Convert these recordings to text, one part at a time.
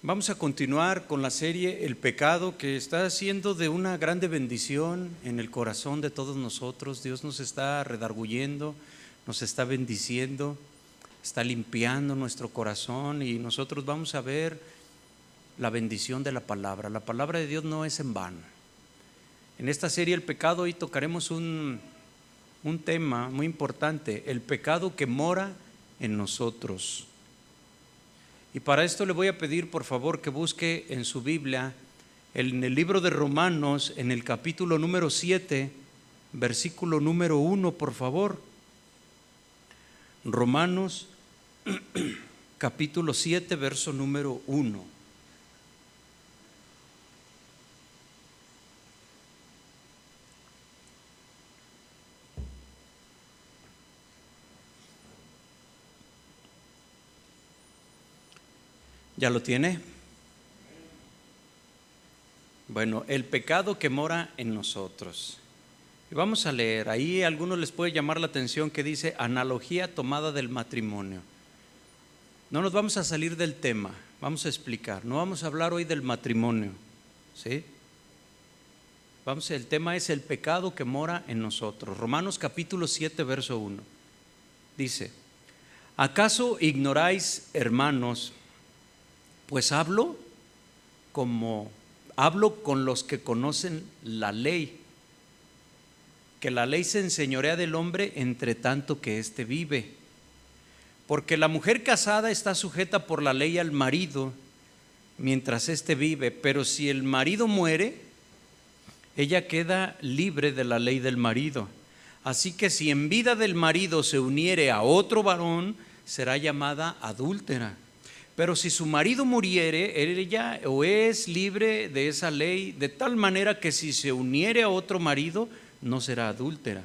Vamos a continuar con la serie El pecado, que está siendo de una grande bendición en el corazón de todos nosotros. Dios nos está redarguyendo, nos está bendiciendo, está limpiando nuestro corazón y nosotros vamos a ver la bendición de la palabra. La palabra de Dios no es en vano. En esta serie El pecado hoy tocaremos un tema muy importante: el pecado que mora en nosotros. Y para esto le voy a pedir por favor que busque en su Biblia, en el libro de Romanos, en el capítulo número 7, versículo número 1, por favor. Romanos capítulo 7, verso número 1. ¿Ya lo tiene? Bueno, el pecado que mora en nosotros. Y vamos a leer, ahí a algunos les puede llamar la atención que dice analogía tomada del matrimonio. No nos vamos a salir del tema, vamos a explicar, no vamos a hablar hoy del matrimonio, ¿sí? El tema es el pecado que mora en nosotros. Romanos capítulo 7, verso 1. Dice: ¿acaso ignoráis, hermanos? Pues hablo con los que conocen la ley, que la ley se enseñorea del hombre entre tanto que éste vive. Porque la mujer casada está sujeta por la ley al marido mientras éste vive, pero si el marido muere, ella queda libre de la ley del marido. Así que si en vida del marido se uniere a otro varón, será llamada adúltera. Pero si su marido muriere, ella o es libre de esa ley, de tal manera que si se uniere a otro marido, no será adúltera.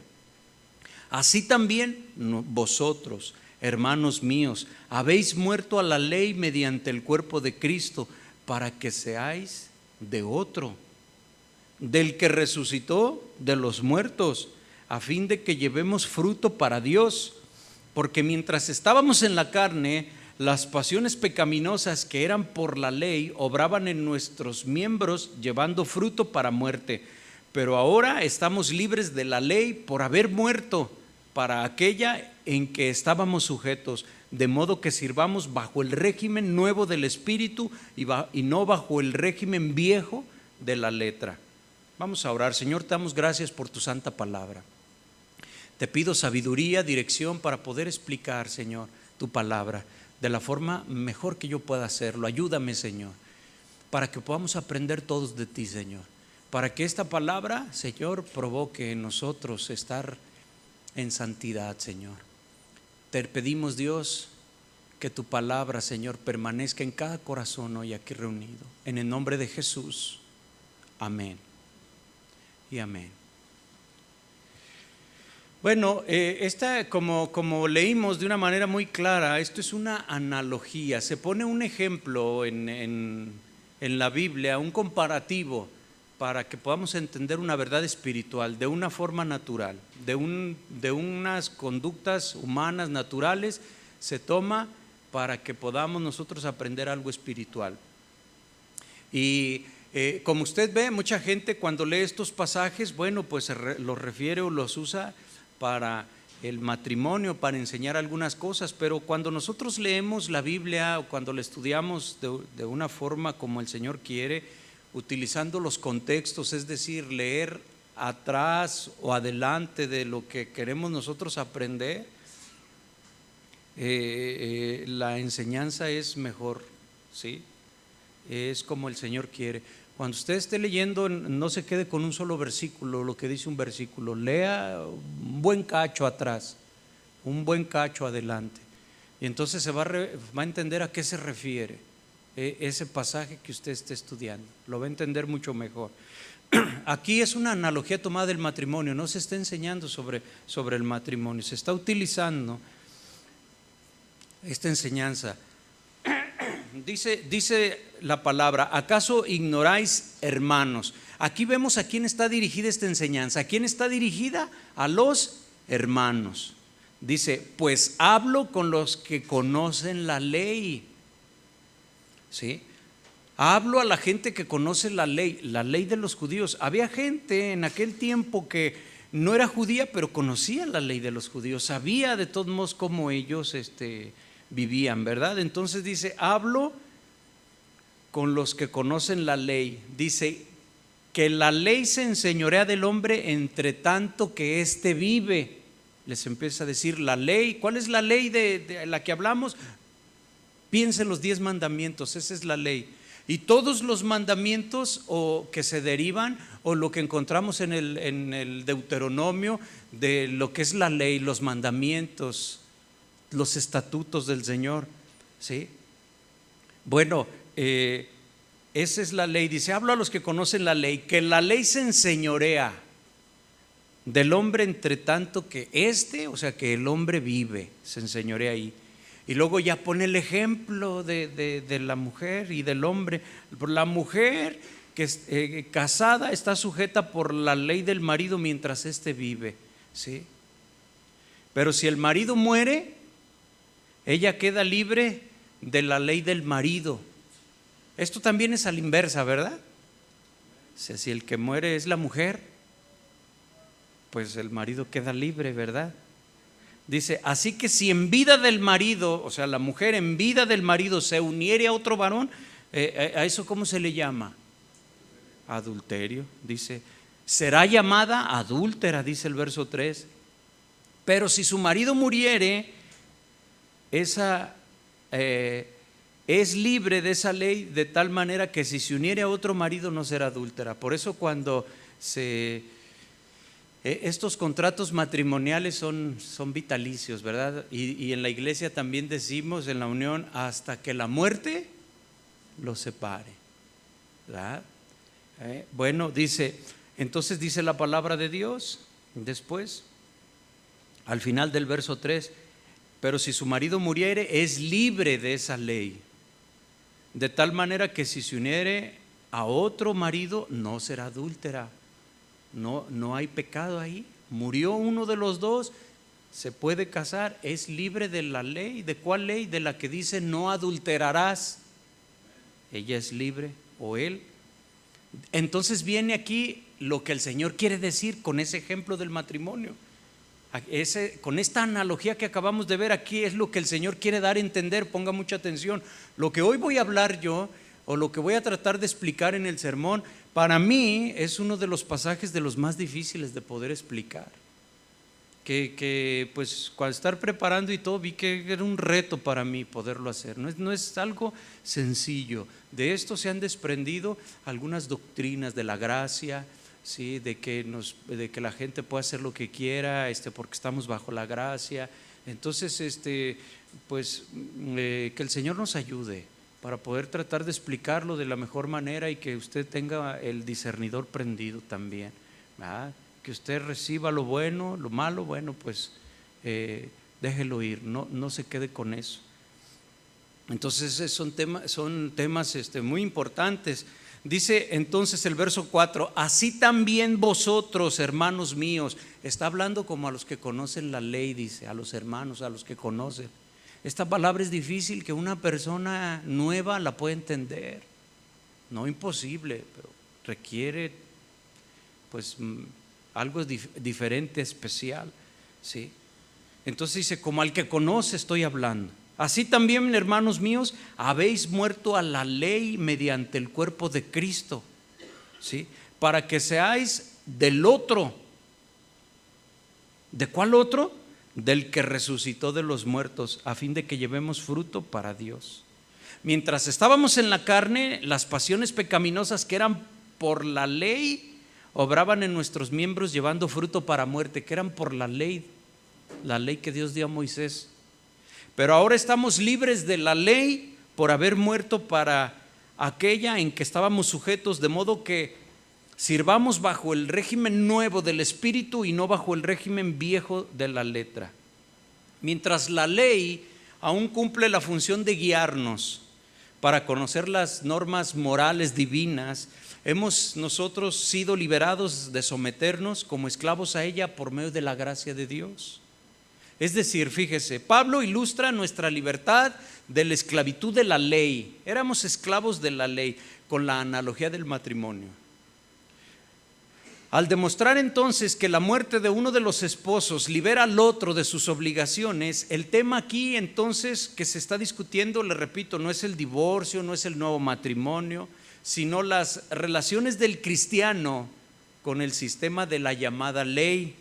Así también vosotros, hermanos míos, habéis muerto a la ley mediante el cuerpo de Cristo, para que seáis de otro, del que resucitó de los muertos, a fin de que llevemos fruto para Dios. Porque mientras estábamos en la carne, las pasiones pecaminosas que eran por la ley obraban en nuestros miembros, llevando fruto para muerte. Pero ahora estamos libres de la ley por haber muerto para aquella en que estábamos sujetos, de modo que sirvamos bajo el régimen nuevo del Espíritu y no bajo el régimen viejo de la letra. Vamos a orar. Señor, te damos gracias por tu santa palabra. Te pido sabiduría, dirección para poder explicar, Señor, tu palabra de la forma mejor que yo pueda hacerlo. Ayúdame, Señor, para que podamos aprender todos de ti, Señor, para que esta palabra, Señor, provoque en nosotros estar en santidad, Señor. Te pedimos, Dios, que tu palabra, Señor, permanezca en cada corazón hoy aquí reunido. En el nombre de Jesús, amén y amén. Bueno, como leímos de una manera muy clara, esto es una analogía. Se pone un ejemplo en la Biblia, un comparativo, para que podamos entender una verdad espiritual de una forma natural, de unas conductas humanas naturales, se toma para que podamos nosotros aprender algo espiritual. Y como usted ve, mucha gente cuando lee estos pasajes, bueno, pues los refiere o los usa para el matrimonio, para enseñar algunas cosas, pero cuando nosotros leemos la Biblia o cuando la estudiamos de una forma como el Señor quiere, utilizando los contextos, es decir, leer atrás o adelante de lo que queremos nosotros aprender, la enseñanza es mejor, ¿sí? Es como el Señor quiere. Cuando usted esté leyendo, no se quede con un solo versículo, lo que dice un versículo, lea un buen cacho atrás, un buen cacho adelante, y entonces se va a entender a qué se refiere ese pasaje que usted esté estudiando, lo va a entender mucho mejor. Aquí es una analogía tomada del matrimonio, no se está enseñando sobre el matrimonio, se está utilizando esta enseñanza. Dice la palabra: ¿acaso ignoráis, hermanos? Aquí vemos a quién está dirigida esta enseñanza. ¿A quién está dirigida? A los hermanos. Dice: pues hablo con los que conocen la ley. ¿Sí? hablo a la gente que conoce la ley de los judíos. Había gente en aquel tiempo que no era judía, pero conocía la ley de los judíos, sabía de todos modos cómo ellos vivían, ¿verdad? Entonces dice, hablo con los que conocen la ley. Dice que la ley se enseñorea del hombre entre tanto que éste vive. Les empieza a decir la ley. ¿Cuál es la ley de la que hablamos? Piensa en los 10 mandamientos, esa es la ley. Y todos los mandamientos o que se derivan o lo que encontramos en el Deuteronomio de lo que es la ley, los mandamientos, los estatutos del Señor, ¿sí? Bueno, esa es la ley. Dice, hablo a los que conocen la ley, que la ley se enseñorea del hombre entre tanto que o sea que el hombre vive, se enseñorea ahí. Y luego ya pone el ejemplo de la mujer y del hombre. La mujer que es casada está sujeta por la ley del marido mientras éste vive, ¿sí? Pero si el marido muere, ella queda libre de la ley del marido. Esto también es a la inversa, ¿verdad? O sea, si el que muere es la mujer, pues el marido queda libre, ¿verdad? Dice, así que si en vida del marido, o sea, la mujer en vida del marido se uniere a otro varón, ¿a eso cómo se le llama? Adulterio. Dice, será llamada adúltera, dice el verso 3. Pero si su marido muriere, esa es libre de esa ley, de tal manera que si se uniere a otro marido no será adúltera. Por eso cuando estos contratos matrimoniales son vitalicios, ¿verdad? Y en la iglesia también decimos en la unión hasta que la muerte los separe, ¿verdad? Bueno, entonces dice la palabra de Dios después, al final del verso 3, pero si su marido muriere es libre de esa ley, de tal manera que si se uniere a otro marido no será adúltera. No hay pecado ahí. Murió uno de los dos, se puede casar, es libre de la ley. ¿De cuál ley? De la que dice no adulterarás. Ella es libre o él. Entonces viene aquí lo que el Señor quiere decir con ese ejemplo del matrimonio. Con esta analogía que acabamos de ver aquí es lo que el Señor quiere dar a entender. Ponga mucha atención. Lo que hoy voy a hablar yo, o lo que voy a tratar de explicar en el sermón, para mí es uno de los pasajes de los más difíciles de poder explicar. Que pues al estar preparando y todo vi que era un reto para mí poderlo hacer. No es algo sencillo. De esto se han desprendido algunas doctrinas de la gracia, ¿sí? de que la gente puede hacer lo que quiera porque estamos bajo la gracia. Entonces pues que el Señor nos ayude para poder tratar de explicarlo de la mejor manera y que usted tenga el discernidor prendido también, ¿verdad? Que usted reciba lo bueno, lo malo, bueno, pues déjelo ir, no se quede con eso. Entonces son temas muy importantes. Dice entonces el verso 4, así también vosotros, hermanos míos. Está hablando como a los que conocen la ley, dice, a los hermanos, a los que conocen. Esta palabra es difícil que una persona nueva la pueda entender. No imposible, pero requiere pues algo diferente, especial, ¿sí? Entonces dice, como al que conoce estoy hablando. Así también, hermanos míos, habéis muerto a la ley mediante el cuerpo de Cristo, ¿sí? Para que seáis del otro. ¿De cuál otro? Del que resucitó de los muertos, a fin de que llevemos fruto para Dios. Mientras estábamos en la carne, las pasiones pecaminosas que eran por la ley obraban en nuestros miembros llevando fruto para muerte, que eran por la ley que Dios dio a Moisés. Pero ahora estamos libres de la ley por haber muerto para aquella en que estábamos sujetos, de modo que sirvamos bajo el régimen nuevo del Espíritu y no bajo el régimen viejo de la letra. Mientras la ley aún cumple la función de guiarnos para conocer las normas morales divinas, hemos nosotros sido liberados de someternos como esclavos a ella por medio de la gracia de Dios. Es decir, fíjese, Pablo ilustra nuestra libertad de la esclavitud de la ley. Éramos esclavos de la ley con la analogía del matrimonio. Al demostrar entonces que la muerte de uno de los esposos libera al otro de sus obligaciones, el tema aquí entonces que se está discutiendo, le repito, no es el divorcio, no es el nuevo matrimonio, sino las relaciones del cristiano con el sistema de la llamada ley.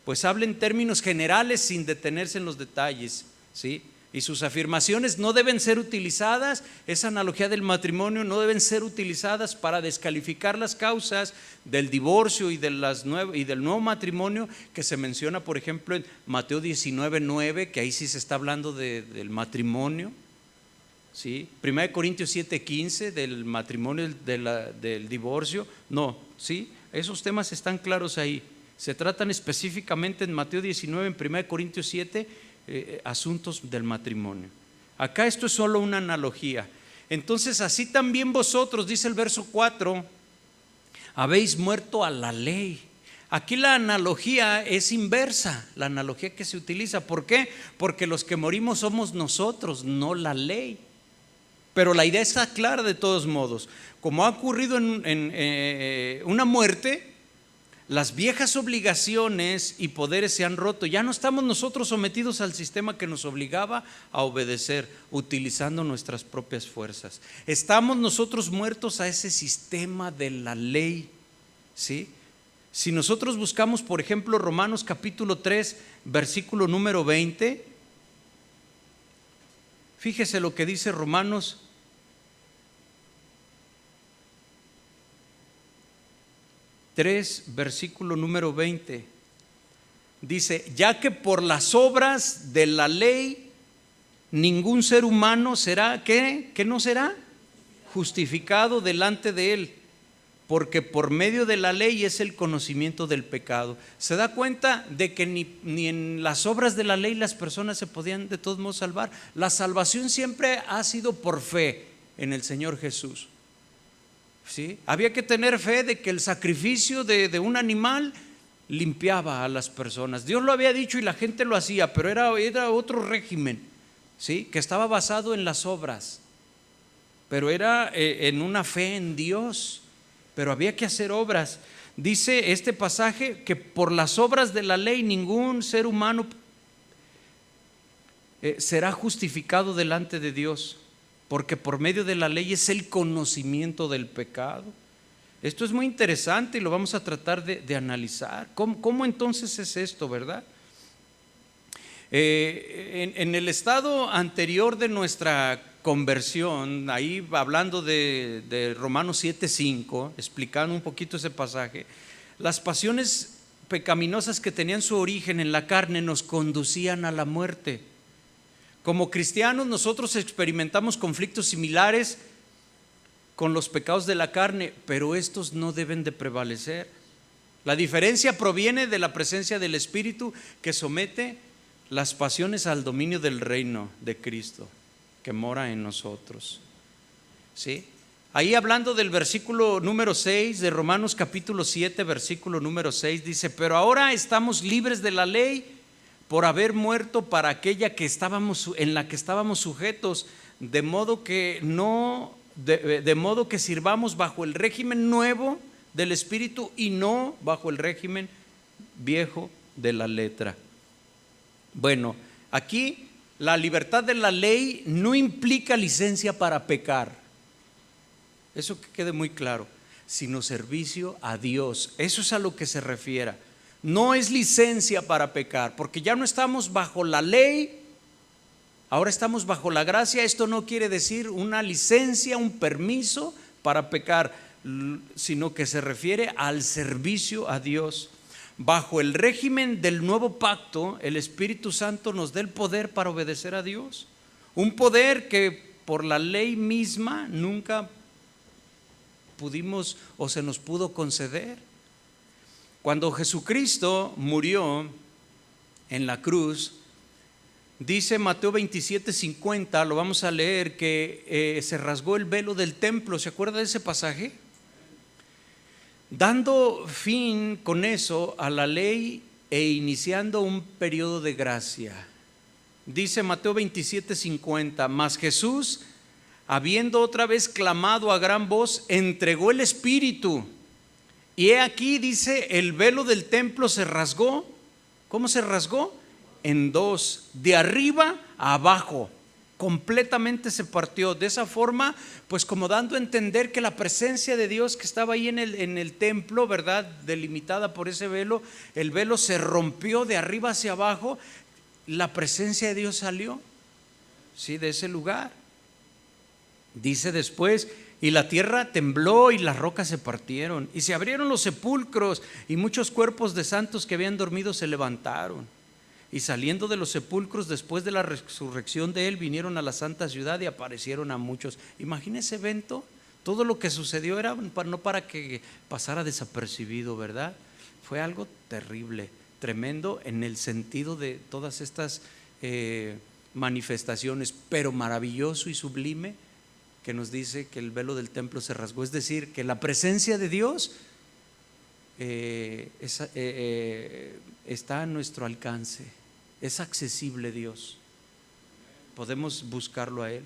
Pues habla en términos generales sin detenerse en los detalles, ¿sí? Y sus afirmaciones no deben ser utilizadas, esa analogía del matrimonio, no deben ser utilizadas para descalificar las causas del divorcio y del nuevo matrimonio que se menciona, por ejemplo, en Mateo 19:9, que ahí sí se está hablando del matrimonio, ¿sí? 1 Corintios 7:15, del matrimonio, del divorcio, no, ¿sí? Esos temas están claros ahí. Se tratan específicamente en Mateo 19, en 1 Corintios 7, asuntos del matrimonio. Acá esto es solo una analogía. Entonces, así también vosotros, dice el verso 4, habéis muerto a la ley. Aquí la analogía es inversa, la analogía que se utiliza. ¿Por qué? Porque los que morimos somos nosotros, no la ley. Pero la idea está clara de todos modos. Como ha ocurrido en una muerte, las viejas obligaciones y poderes se han roto. Ya no estamos nosotros sometidos al sistema que nos obligaba a obedecer, utilizando nuestras propias fuerzas. Estamos nosotros muertos a ese sistema de la ley, ¿sí? Si nosotros buscamos, por ejemplo, Romanos capítulo 3, versículo número 20, fíjese lo que dice Romanos 3, versículo número 20. Dice: ya que por las obras de la ley ningún ser humano será, ¿qué no será? Justificado delante de él, porque por medio de la ley es el conocimiento del pecado. ¿Se da cuenta de que ni en las obras de la ley las personas se podían de todos modos salvar? La salvación siempre ha sido por fe en el Señor Jesús, ¿sí? Había que tener fe de que el sacrificio de un animal limpiaba a las personas. Dios lo había dicho y la gente lo hacía, pero era otro régimen, ¿sí? Que estaba basado en las obras, pero era en una fe en Dios, pero había que hacer obras. Dice este pasaje que por las obras de la ley ningún ser humano será justificado delante de Dios, porque por medio de la ley es el conocimiento del pecado. Esto es muy interesante y lo vamos a tratar de analizar. ¿Cómo entonces es esto, verdad? En el estado anterior de nuestra conversión, ahí hablando de Romanos 7:5, explicando un poquito ese pasaje, las pasiones pecaminosas que tenían su origen en la carne nos conducían a la muerte. Como cristianos nosotros experimentamos conflictos similares con los pecados de la carne, pero estos no deben de prevalecer. La diferencia proviene de la presencia del Espíritu que somete las pasiones al dominio del reino de Cristo que mora en nosotros, ¿sí? Ahí hablando del versículo número 6 de Romanos capítulo 7, versículo número 6, dice: pero ahora estamos libres de la ley por haber muerto para aquella en la que estábamos sujetos, de modo que sirvamos bajo el régimen nuevo del Espíritu y no bajo el régimen viejo de la letra. Bueno, aquí la libertad de la ley no implica licencia para pecar, eso que quede muy claro, sino servicio a Dios. Eso es a lo que se refiere. No es licencia para pecar, porque ya no estamos bajo la ley, ahora estamos bajo la gracia. Esto no quiere decir una licencia, un permiso para pecar, sino que se refiere al servicio a Dios. Bajo el régimen del nuevo pacto, el Espíritu Santo nos da el poder para obedecer a Dios, un poder que por la ley misma nunca pudimos o se nos pudo conceder. Cuando Jesucristo murió en la cruz, dice Mateo 27:50, lo vamos a leer, que se rasgó el velo del templo. ¿Se acuerda de ese pasaje? Dando fin con eso a la ley e iniciando un periodo de gracia. Dice Mateo 27:50, mas Jesús, habiendo otra vez clamado a gran voz, entregó el Espíritu. Y he aquí, dice, el velo del templo se rasgó. ¿Cómo se rasgó? En dos, de arriba a abajo. Completamente se partió. De esa forma, pues como dando a entender que la presencia de Dios que estaba ahí en el templo, ¿verdad?, delimitada por ese velo, el velo se rompió de arriba hacia abajo. La presencia de Dios salió, sí, de ese lugar. Dice después, y la tierra tembló y las rocas se partieron y se abrieron los sepulcros y muchos cuerpos de santos que habían dormido se levantaron. Y saliendo de los sepulcros después de la resurrección de él, vinieron a la santa ciudad y aparecieron a muchos. Imagina ese evento. Todo lo que sucedió era no para que pasara desapercibido, ¿verdad? Fue algo terrible, tremendo en el sentido de todas estas manifestaciones, pero maravilloso y sublime, que nos dice que el velo del templo se rasgó. Es decir, que la presencia de Dios está a nuestro alcance. Es accesible Dios, podemos buscarlo a Él.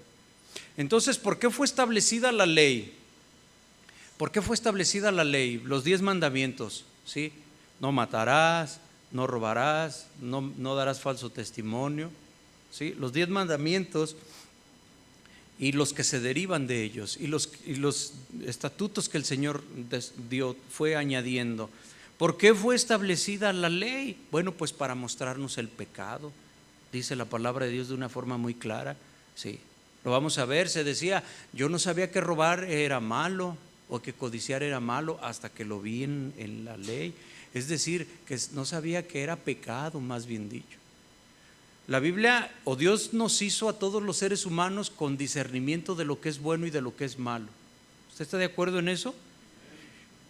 Entonces, ¿por qué fue establecida la ley? ¿Por qué fue establecida la ley? Los 10 mandamientos, ¿sí? No matarás, no robarás, no darás falso testimonio, ¿sí? Los 10 mandamientos y los que se derivan de ellos, y los estatutos que el Señor dio, fue añadiendo. ¿Por qué fue establecida la ley? Bueno, pues para mostrarnos el pecado. Dice la palabra de Dios de una forma muy clara. Sí, lo vamos a ver. Se decía, yo no sabía que robar era malo o que codiciar era malo hasta que lo vi en la ley. Es decir, que no sabía que era pecado, más bien dicho. La Biblia o Dios nos hizo a todos los seres humanos con discernimiento de lo que es bueno y de lo que es malo. ¿Usted está de acuerdo en eso?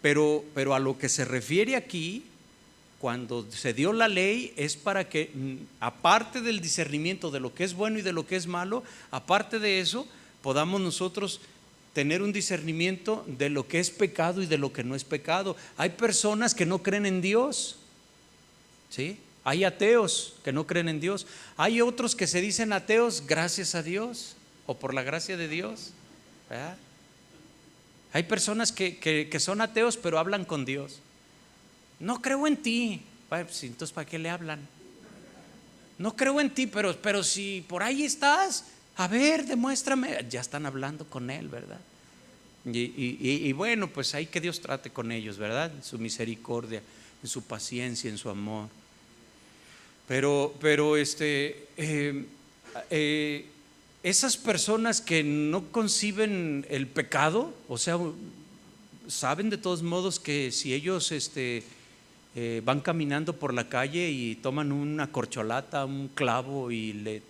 Pero a lo que se refiere aquí, cuando se dio la ley, es para que, aparte del discernimiento de lo que es bueno y de lo que es malo, aparte de eso, podamos nosotros tener un discernimiento de lo que es pecado y de lo que no es pecado. Hay personas que no creen en Dios, ¿sí? Hay ateos que no creen en Dios. Hay otros que se dicen ateos gracias a Dios o por la gracia de Dios, ¿verdad? Hay personas que son ateos pero hablan con Dios. No creo en ti. Pues, entonces, ¿para qué le hablan? No creo en ti, pero si por ahí estás, a ver, demuéstrame. Ya están hablando con Él, ¿verdad? Y bueno, pues ahí que Dios trate con ellos, ¿verdad? En su misericordia, en su paciencia, en su amor. Pero esas personas que no conciben el pecado, o sea, saben de todos modos que si ellos van caminando por la calle y toman una corcholata, un clavo y le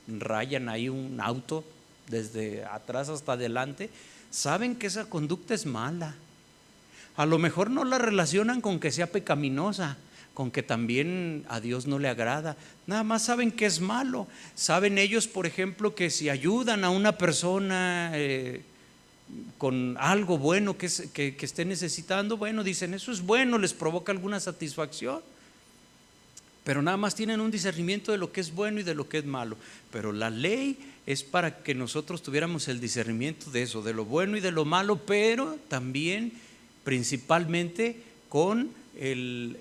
rayan ahí un auto desde atrás hasta adelante, saben que esa conducta es mala. A lo mejor no la relacionan con que sea pecaminosa, con que también a Dios no le agrada. Nada más saben que es malo. Saben ellos, por ejemplo, que si ayudan a una persona con algo bueno que esté necesitando, bueno, dicen eso es bueno, les provoca alguna satisfacción. Pero nada más tienen un discernimiento de lo que es bueno y de lo que es malo. Pero la ley es para que nosotros tuviéramos el discernimiento de eso, de lo bueno y de lo malo, pero también principalmente con el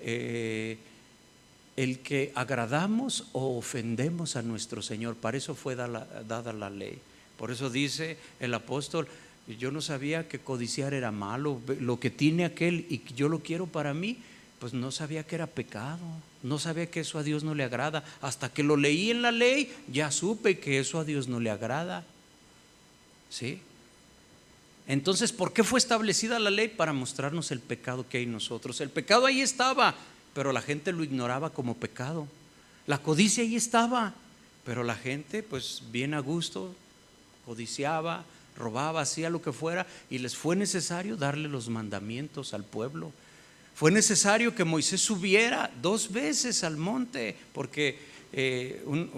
que agradamos o ofendemos a nuestro Señor. Para eso fue dada la ley. Por eso dice el apóstol, yo no sabía que codiciar era malo, lo que tiene aquel y yo lo quiero para mí, pues no sabía que era pecado, no sabía que eso a Dios no le agrada. Hasta que lo leí en la ley, ya supe que eso a Dios no le agrada. ¿Sí? Entonces, ¿por qué fue establecida la ley? Para mostrarnos el pecado que hay en nosotros. El pecado ahí estaba, pero la gente lo ignoraba como pecado. La codicia ahí estaba, pero la gente pues bien a gusto codiciaba, robaba, hacía lo que fuera, y les fue necesario darle los mandamientos al pueblo. Fue necesario que Moisés subiera 2 veces al monte, porque en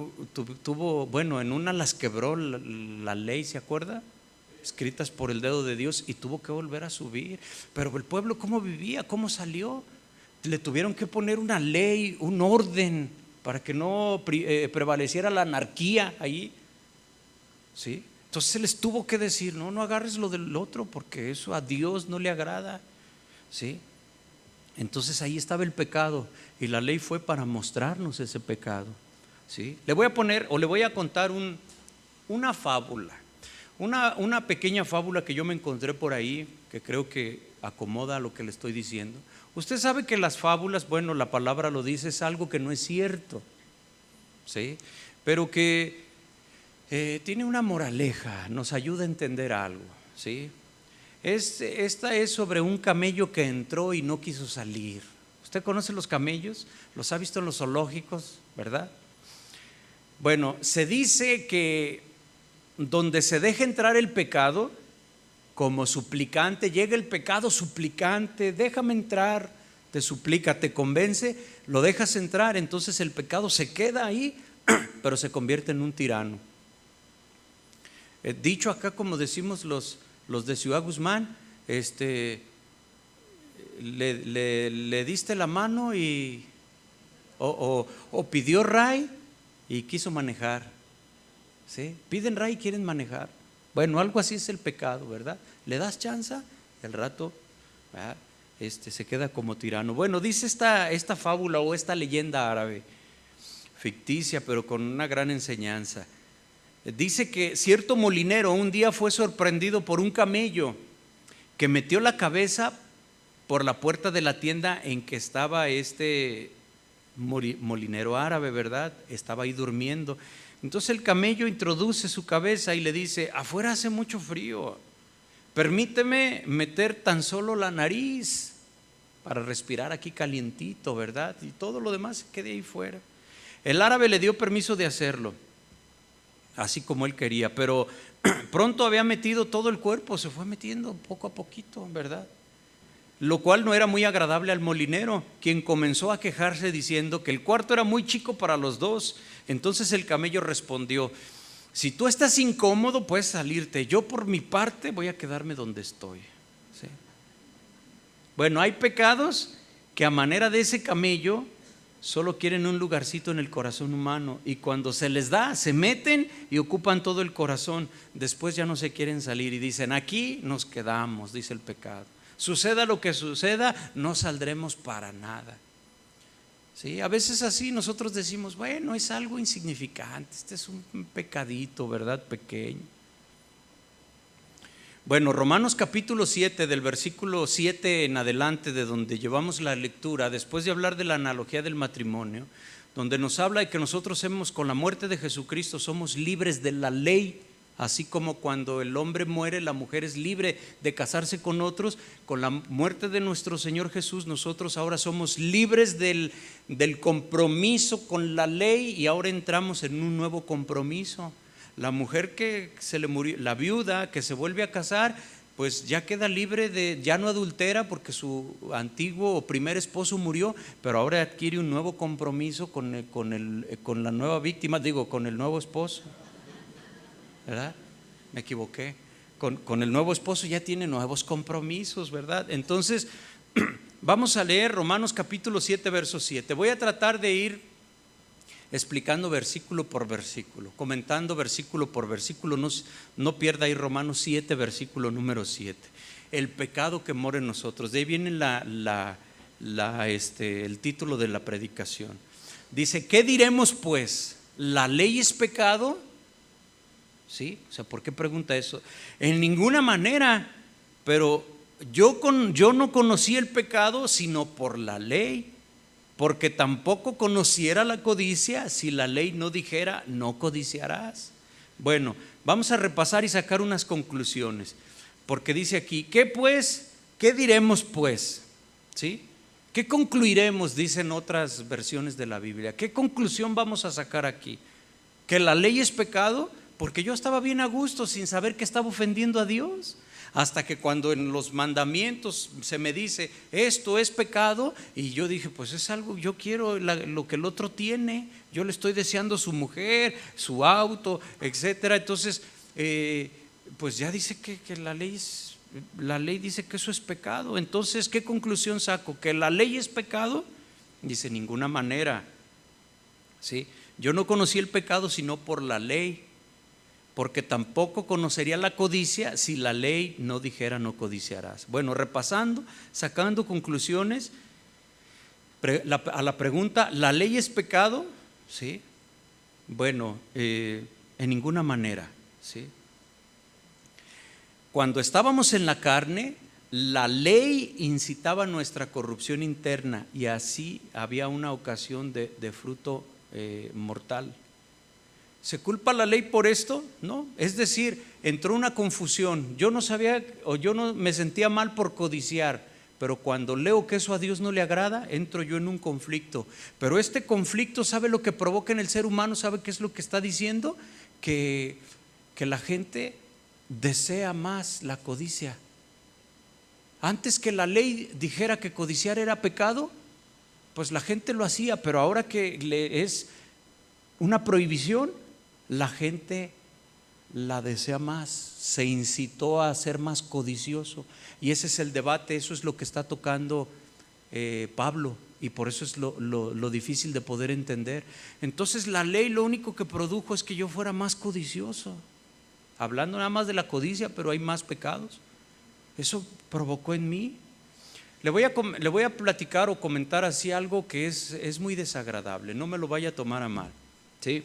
una las quebró la ley, ¿se acuerda? Escritas por el dedo de Dios, y tuvo que volver a subir. Pero el pueblo, ¿cómo vivía? ¿Cómo salió? le tuvieron que poner una ley, un orden, para que no prevaleciera la anarquía ahí, ¿sí? Entonces se les tuvo que decir, no agarres lo del otro, porque eso a Dios no le agrada, ¿sí? Entonces ahí estaba el pecado, y la ley fue para mostrarnos ese pecado, ¿sí? Le voy a contar una fábula, una pequeña fábula que yo me encontré por ahí, que creo que acomoda a lo que le estoy diciendo. Usted sabe que las fábulas, bueno, la palabra lo dice, es algo que no es cierto, ¿sí? Pero que tiene una moraleja, nos ayuda a entender algo, ¿sí? Esta es sobre un camello que entró y no quiso salir. ¿Usted conoce los camellos? Los ha visto en los zoológicos, ¿verdad? Bueno, se dice que donde se deja entrar el pecado, como suplicante, llega el pecado suplicante, déjame entrar, te suplica, te convence, lo dejas entrar, entonces el pecado se queda ahí, pero se convierte en un tirano. Dicho acá, como decimos los de Ciudad Guzmán, le diste la mano y o pidió ray y quiso manejar, ¿sí? Piden ray y quieren manejar. Bueno, algo así es el pecado, ¿verdad? Le das chance, el rato se queda como tirano. Bueno, dice esta fábula o esta leyenda árabe, ficticia pero con una gran enseñanza. Dice que cierto molinero un día fue sorprendido por un camello que metió la cabeza por la puerta de la tienda en que estaba este molinero árabe, ¿verdad? Estaba ahí durmiendo. Entonces el camello introduce su cabeza y le dice: afuera hace mucho frío, permíteme meter tan solo la nariz para respirar aquí calientito, ¿verdad? Y todo lo demás se quede ahí fuera. El árabe le dio permiso de hacerlo, así como él quería, pero pronto había metido todo el cuerpo, se fue metiendo poco a poquito, ¿verdad? Lo cual no era muy agradable al molinero, quien comenzó a quejarse diciendo que el cuarto era muy chico para los dos. Entonces el camello respondió: si tú estás incómodo puedes salirte, yo por mi parte voy a quedarme donde estoy, ¿sí? Bueno, hay pecados que a manera de ese camello solo quieren un lugarcito en el corazón humano, y cuando se les da, se meten y ocupan todo el corazón. Después ya no se quieren salir y dicen: aquí nos quedamos, dice el pecado. Suceda lo que suceda, no saldremos para nada, ¿sí? A veces así nosotros decimos: bueno, es algo insignificante, este es un pecadito, ¿verdad? Pequeño. Bueno, Romanos capítulo 7, del versículo 7 en adelante, de donde llevamos la lectura, después de hablar de la analogía del matrimonio, donde nos habla de que nosotros con la muerte de Jesucristo somos libres de la ley. Así como cuando el hombre muere, la mujer es libre de casarse con otros, con la muerte de nuestro Señor Jesús, nosotros ahora somos libres del compromiso con la ley, y ahora entramos en un nuevo compromiso. La mujer que se le murió, la viuda que se vuelve a casar, pues ya queda libre ya no adultera porque su antiguo o primer esposo murió, pero ahora adquiere un nuevo compromiso con la nueva víctima, con el nuevo esposo, ¿verdad? Me equivoqué. Con el nuevo esposo ya tiene nuevos compromisos, ¿verdad? Entonces, vamos a leer Romanos capítulo 7, verso 7. Voy a tratar de ir explicando versículo por versículo, comentando versículo por versículo. No pierda ahí Romanos 7, versículo número 7. El pecado que mora en nosotros. De ahí viene el título de la predicación. Dice: ¿qué diremos pues? ¿La ley es pecado? ¿Sí? O sea, ¿por qué pregunta eso? En ninguna manera, pero yo no conocí el pecado sino por la ley, porque tampoco conociera la codicia si la ley no dijera: no codiciarás. Bueno, vamos a repasar y sacar unas conclusiones, porque dice aquí: ¿qué pues? ¿Qué diremos pues? ¿Sí? ¿Qué concluiremos? Dicen otras versiones de la Biblia. ¿Qué conclusión vamos a sacar aquí? ¿Que la ley es pecado? Porque yo estaba bien a gusto sin saber que estaba ofendiendo a Dios, hasta que cuando en los mandamientos se me dice: esto es pecado, y yo dije: pues es algo, yo quiero lo que el otro tiene, yo le estoy deseando su mujer, su auto, etcétera. Entonces pues ya dice que la ley la ley dice que eso es pecado. Entonces, ¿qué conclusión saco? ¿Que la ley es pecado? Dice, ninguna manera. ¿Sí? Yo no conocí el pecado sino por la ley, porque tampoco conocería la codicia si la ley no dijera no codiciarás. Bueno, repasando, sacando conclusiones a la pregunta, ¿la ley es pecado? ¿Sí? Bueno, en ninguna manera. ¿Sí? Cuando estábamos en la carne, la ley incitaba nuestra corrupción interna y así había una ocasión de fruto mortal. ¿Se culpa la ley por esto? No, es decir, entró una confusión. Yo no sabía o yo no me sentía mal por codiciar, pero cuando leo que eso a Dios no le agrada, entro yo en un conflicto. Pero este conflicto, ¿sabe lo que provoca en el ser humano? ¿Sabe qué es lo que está diciendo? Que la gente desea más la codicia. Antes que la ley dijera que codiciar era pecado, pues la gente lo hacía, pero ahora que es una prohibición, la gente la desea más, se incitó a ser más codicioso. Y ese es el debate, eso es lo que está tocando Pablo, y por eso es lo difícil de poder entender. Entonces la ley lo único que produjo es que yo fuera más codicioso, hablando nada más de la codicia, pero hay más pecados. Eso provocó en mí. Le voy a platicar o comentar así algo que es muy desagradable, no me lo vaya a tomar a mal, ¿sí?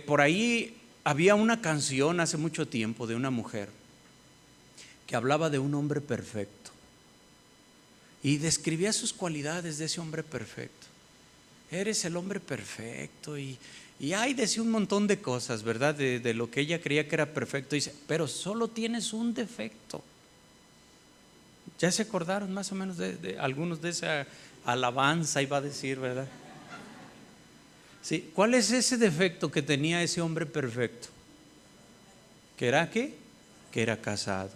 Por ahí había una canción hace mucho tiempo de una mujer que hablaba de un hombre perfecto y describía sus cualidades de ese hombre perfecto. Eres el hombre perfecto y ay, decía un montón de cosas, ¿verdad? De lo que ella creía que era perfecto. Dice, pero solo tienes un defecto. ¿Ya se acordaron más o menos de algunos de esa alabanza, iba a decir, verdad? Sí. ¿Cuál es ese defecto que tenía ese hombre perfecto? ¿Que era qué? Que era casado.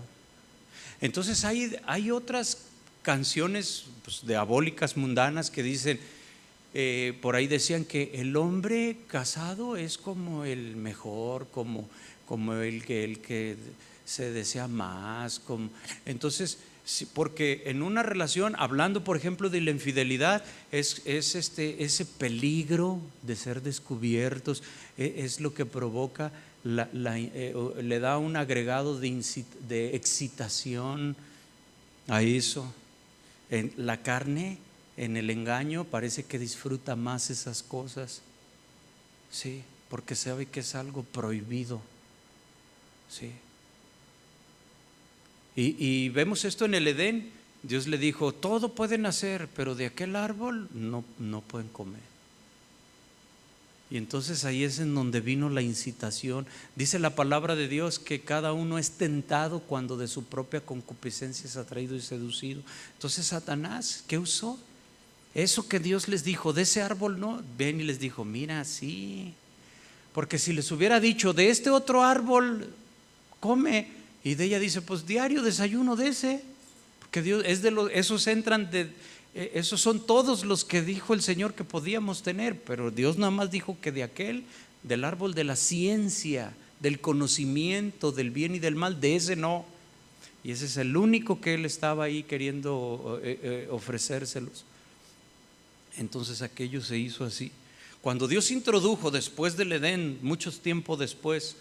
Entonces hay otras canciones pues, diabólicas, mundanas, que dicen, por ahí decían que el hombre casado es como el mejor, como el que se desea más. Entonces, porque en una relación, hablando por ejemplo de la infidelidad, es ese peligro de ser descubiertos, es lo que provoca, le da un agregado de excitación a eso. En la carne, en el engaño, parece que disfruta más esas cosas, sí, porque sabe que es algo prohibido, sí. Y vemos esto en el Edén. Dios le dijo, todo pueden hacer, pero de aquel árbol no pueden comer. Y entonces ahí es en donde vino la incitación. Dice la palabra de Dios que cada uno es tentado cuando de su propia concupiscencia es atraído y seducido. Entonces Satanás, ¿qué usó? Eso que Dios les dijo, de ese árbol no, ven y les dijo, mira, sí, porque si les hubiera dicho, de este otro árbol come, y de ella dice, pues diario desayuno de ese, porque Dios es de esos son todos los que dijo el Señor que podíamos tener, pero Dios nada más dijo que de aquel, del árbol de la ciencia, del conocimiento del bien y del mal, de ese no. Y ese es el único que Él estaba ahí queriendo ofrecérselos. Entonces aquello se hizo así. Cuando Dios introdujo después del Edén, mucho tiempo después,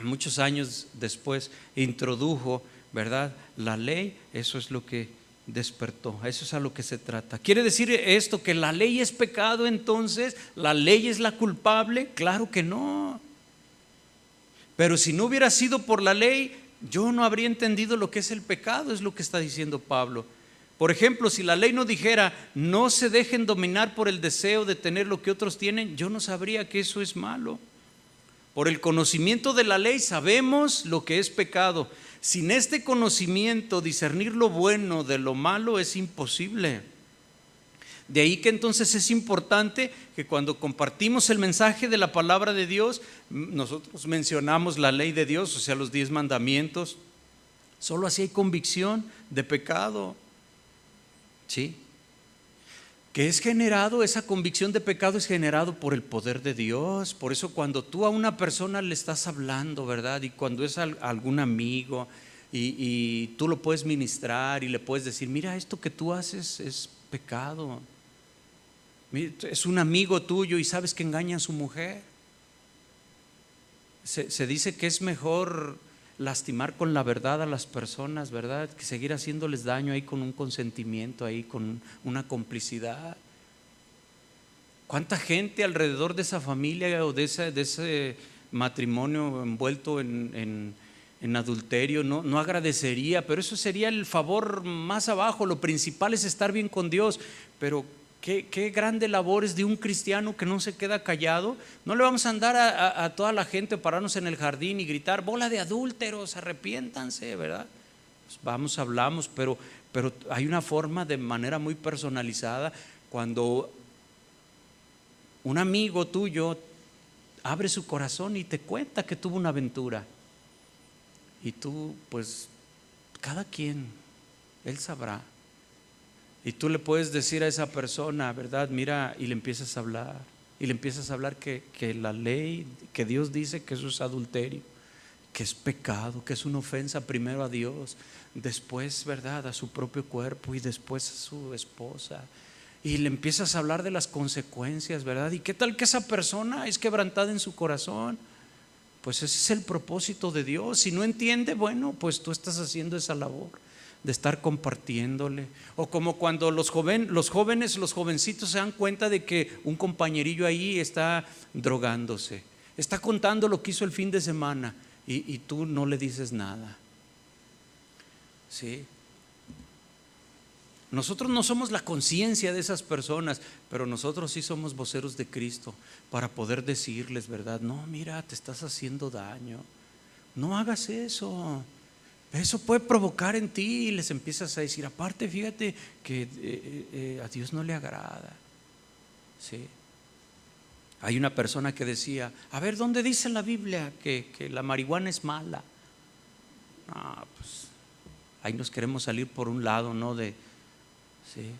muchos años después, introdujo, ¿verdad?, la ley, eso es lo que despertó, eso es a lo que se trata. ¿Quiere decir esto que la ley es pecado entonces? ¿La ley es la culpable? Claro que no. Pero si no hubiera sido por la ley, yo no habría entendido lo que es el pecado, es lo que está diciendo Pablo. Por ejemplo, si la ley no dijera, no se dejen dominar por el deseo de tener lo que otros tienen, yo no sabría que eso es malo. Por el conocimiento de la ley sabemos lo que es pecado. Sin este conocimiento, discernir lo bueno de lo malo es imposible. De ahí que entonces es importante que cuando compartimos el mensaje de la palabra de Dios, nosotros mencionamos la ley de Dios, o sea, los 10 mandamientos. Solo así hay convicción de pecado. ¿Sí? Que es generado, esa convicción de pecado es generado por el poder de Dios. Por eso cuando tú a una persona le estás hablando, ¿verdad? Y cuando es algún amigo y tú lo puedes ministrar y le puedes decir, mira, esto que tú haces es pecado. Es un amigo tuyo y sabes que engaña a su mujer. Se dice que es mejor lastimar con la verdad a las personas, ¿verdad?, que seguir haciéndoles daño ahí con un consentimiento, ahí con una complicidad. ¿Cuánta gente alrededor de esa familia o de ese matrimonio envuelto en adulterio no agradecería? Pero eso sería el favor más abajo. Lo principal es estar bien con Dios. Pero qué grande labor es de un cristiano que no se queda callado. No le vamos a andar a toda la gente, pararnos en el jardín y gritar, bola de adúlteros, arrepiéntanse, ¿verdad? Pues vamos, hablamos, pero hay una forma, de manera muy personalizada, cuando un amigo tuyo abre su corazón y te cuenta que tuvo una aventura, y tú, pues, cada quien, él sabrá. Y tú le puedes decir a esa persona, ¿verdad? Mira, y le empiezas a hablar. Y le empiezas a hablar que la ley, que Dios dice que eso es adulterio, que es pecado, que es una ofensa primero a Dios, después, ¿verdad?, a su propio cuerpo y después a su esposa. Y le empiezas a hablar de las consecuencias, ¿verdad? ¿Y qué tal que esa persona es quebrantada en su corazón? Pues ese es el propósito de Dios. Si no entiende, bueno, pues tú estás haciendo esa labor de estar compartiéndole. O como cuando los jovencitos se dan cuenta de que un compañerillo ahí está drogándose, está contando lo que hizo el fin de semana, y tú no le dices nada. ¿Sí? Nosotros no somos la conciencia de esas personas, pero nosotros sí somos voceros de Cristo para poder decirles, ¿verdad? No, mira, te estás haciendo daño, no hagas eso. Eso puede provocar en ti, y les empiezas a decir, aparte, fíjate que a Dios no le agrada. ¿Sí? Hay una persona que decía, a ver, ¿dónde dice en la Biblia que la marihuana es mala? Pues ahí nos queremos salir por un lado, ¿no? ¿Sí?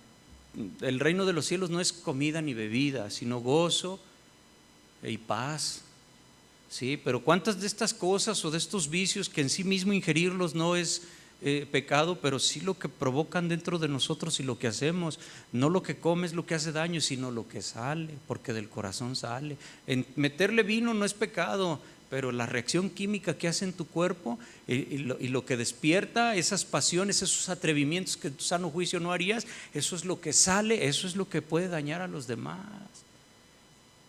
El reino de los cielos no es comida ni bebida, sino gozo y paz. Sí, pero ¿cuántas de estas cosas o de estos vicios, que en sí mismo ingerirlos no es pecado, pero sí lo que provocan dentro de nosotros y lo que hacemos? No lo que comes lo que hace daño, sino lo que sale, porque del corazón sale. Meterle vino no es pecado, pero la reacción química que hace en tu cuerpo y lo que despierta esas pasiones, esos atrevimientos que tu sano juicio no harías, eso es lo que sale, eso es lo que puede dañar a los demás.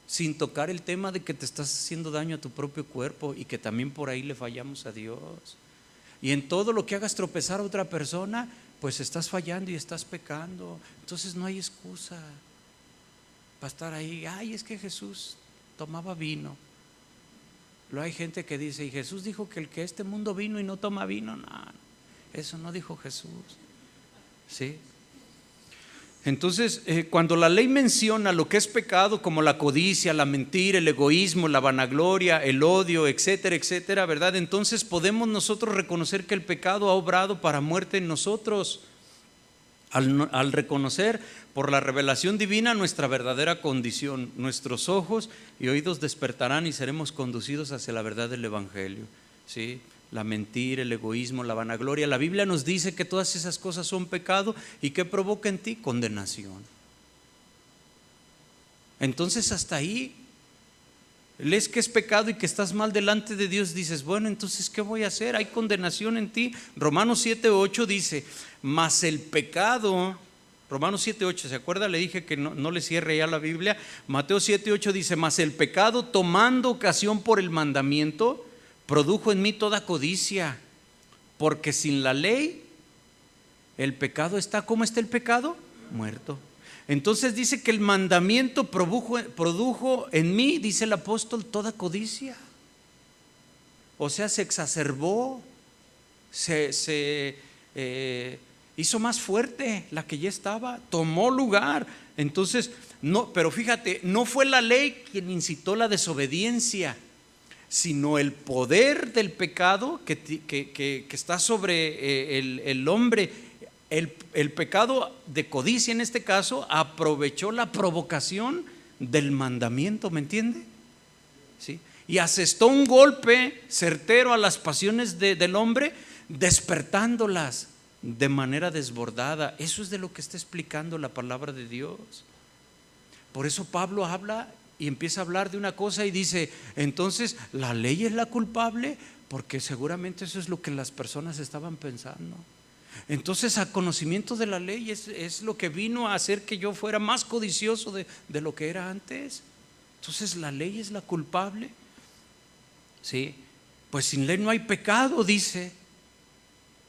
Sin tocar el tema de que te estás haciendo daño a tu propio cuerpo y que también por ahí le fallamos a Dios. Y en todo lo que hagas tropezar a otra persona, pues estás fallando y estás pecando. Entonces no hay excusa para estar ahí. Ay, es que Jesús tomaba vino. Luego hay gente que dice, y Jesús dijo que el que este mundo vino y no toma vino. No, eso no dijo Jesús. ¿Sí? Entonces, cuando la ley menciona lo que es pecado, como la codicia, la mentira, el egoísmo, la vanagloria, el odio, etcétera, etcétera, ¿verdad? Entonces podemos nosotros reconocer que el pecado ha obrado para muerte en nosotros, al reconocer por la revelación divina nuestra verdadera condición. Nuestros ojos y oídos despertarán y seremos conducidos hacia la verdad del Evangelio. ¿Sí? La mentira, el egoísmo, la vanagloria. La Biblia nos dice que todas esas cosas son pecado. ¿Y qué provoca en ti? Condenación. Entonces hasta ahí lees que es pecado y que estás mal delante de Dios. Dices, bueno, entonces ¿qué voy a hacer? Hay condenación en ti. Romanos 7:8 dice, mas el pecado, Romanos 7:8, ¿se acuerda? Le dije que no le cierre ya la Biblia. Mateo 7:8 dice, mas el pecado, tomando ocasión por el mandamiento, produjo en mí toda codicia, porque sin la ley el pecado está, ¿cómo está el pecado? Muerto. Entonces dice que el mandamiento produjo en mí, dice el apóstol, toda codicia. O sea, se exacerbó, se hizo más fuerte la que ya estaba, tomó lugar. Entonces, no, pero fíjate, no fue la ley quien incitó la desobediencia, sino el poder del pecado que está sobre el hombre. El pecado de codicia, en este caso, aprovechó la provocación del mandamiento, ¿me entiende? ¿Sí? Y asestó un golpe certero a las pasiones del hombre, despertándolas de manera desbordada. Eso es de lo que está explicando la palabra de Dios. Por eso Pablo habla y empieza a hablar de una cosa y dice, entonces la ley es la culpable, porque seguramente eso es lo que las personas estaban pensando. Entonces, a conocimiento de la ley es lo que vino a hacer que yo fuera más codicioso de lo que era antes. Entonces, la ley es la culpable. Sí, pues sin ley no hay pecado, dice,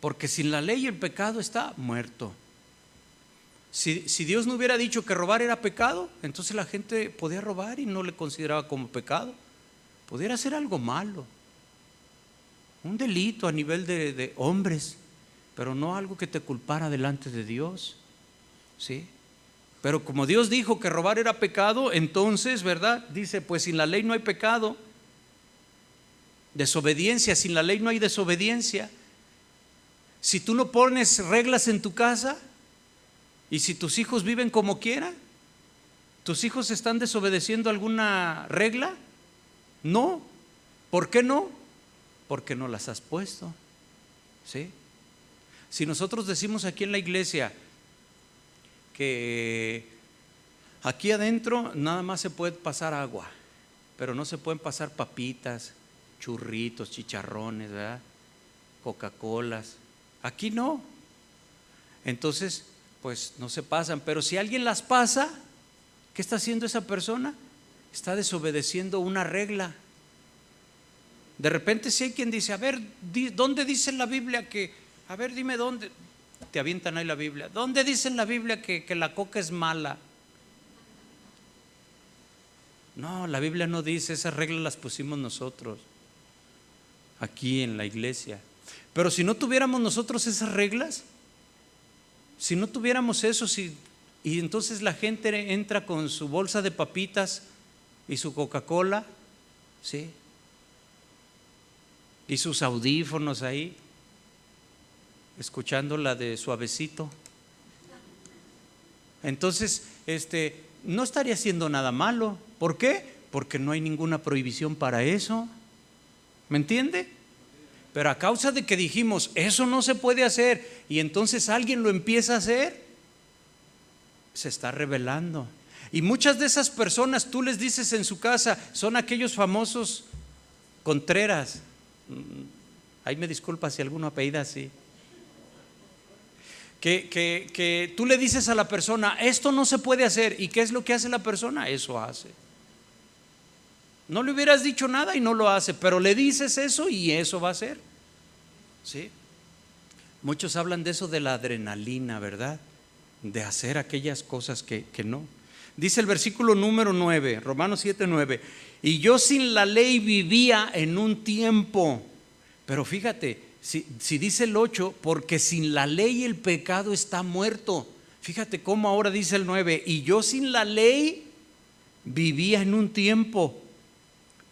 porque sin la ley el pecado está muerto. Si Dios no hubiera dicho que robar era pecado, entonces la gente podía robar y no le consideraba como pecado. Pudiera ser algo malo, un delito a nivel de hombres, pero no algo que te culpara delante de Dios. ¿Sí? Pero como Dios dijo que robar era pecado, entonces, ¿verdad? Dice, pues sin la ley no hay pecado. Desobediencia, sin la ley no hay desobediencia. Si tú no pones reglas en tu casa y si tus hijos viven como quieran, ¿tus hijos están desobedeciendo alguna regla? No. ¿Por qué no? Porque no las has puesto. ¿Sí? Si nosotros decimos aquí en la iglesia que aquí adentro nada más se puede pasar agua, pero no se pueden pasar papitas, churritos, chicharrones, ¿verdad? Coca-Colas. Aquí no. Entonces, pues no se pasan. Pero si alguien las pasa, ¿qué está haciendo esa persona? Está desobedeciendo una regla. De repente si hay quien dice, a ver, ¿dónde dice en la Biblia que... A ver, dime dónde, te avientan ahí la Biblia. ¿Dónde dice en la Biblia que la coca es mala? No, la Biblia no dice, esas reglas las pusimos nosotros aquí en la iglesia. Pero si no tuviéramos nosotros esas reglas, si no tuviéramos eso, y entonces la gente entra con su bolsa de papitas y su Coca-Cola, ¿sí? Y sus audífonos ahí, escuchando la de Suavecito. Entonces, no estaría haciendo nada malo. ¿Por qué? Porque no hay ninguna prohibición para eso. ¿Me entiende? Pero a causa de que dijimos, eso no se puede hacer, y entonces alguien lo empieza a hacer, se está rebelando. Y muchas de esas personas, tú les dices en su casa, son aquellos famosos Contreras. Ahí me disculpa si alguno apellida así. Que tú le dices a la persona, esto no se puede hacer, ¿y qué es lo que hace la persona? Eso hace. No le hubieras dicho nada y no lo hace, pero le dices eso y eso va a hacer. ¿Sí? Muchos hablan de eso, de la adrenalina, ¿verdad? De hacer aquellas cosas que no. Dice el versículo número 9, Romanos 7:9, y yo sin la ley vivía en un tiempo. Pero fíjate, si dice el 8, porque sin la ley el pecado está muerto. Fíjate cómo ahora dice el 9, y yo sin la ley vivía en un tiempo,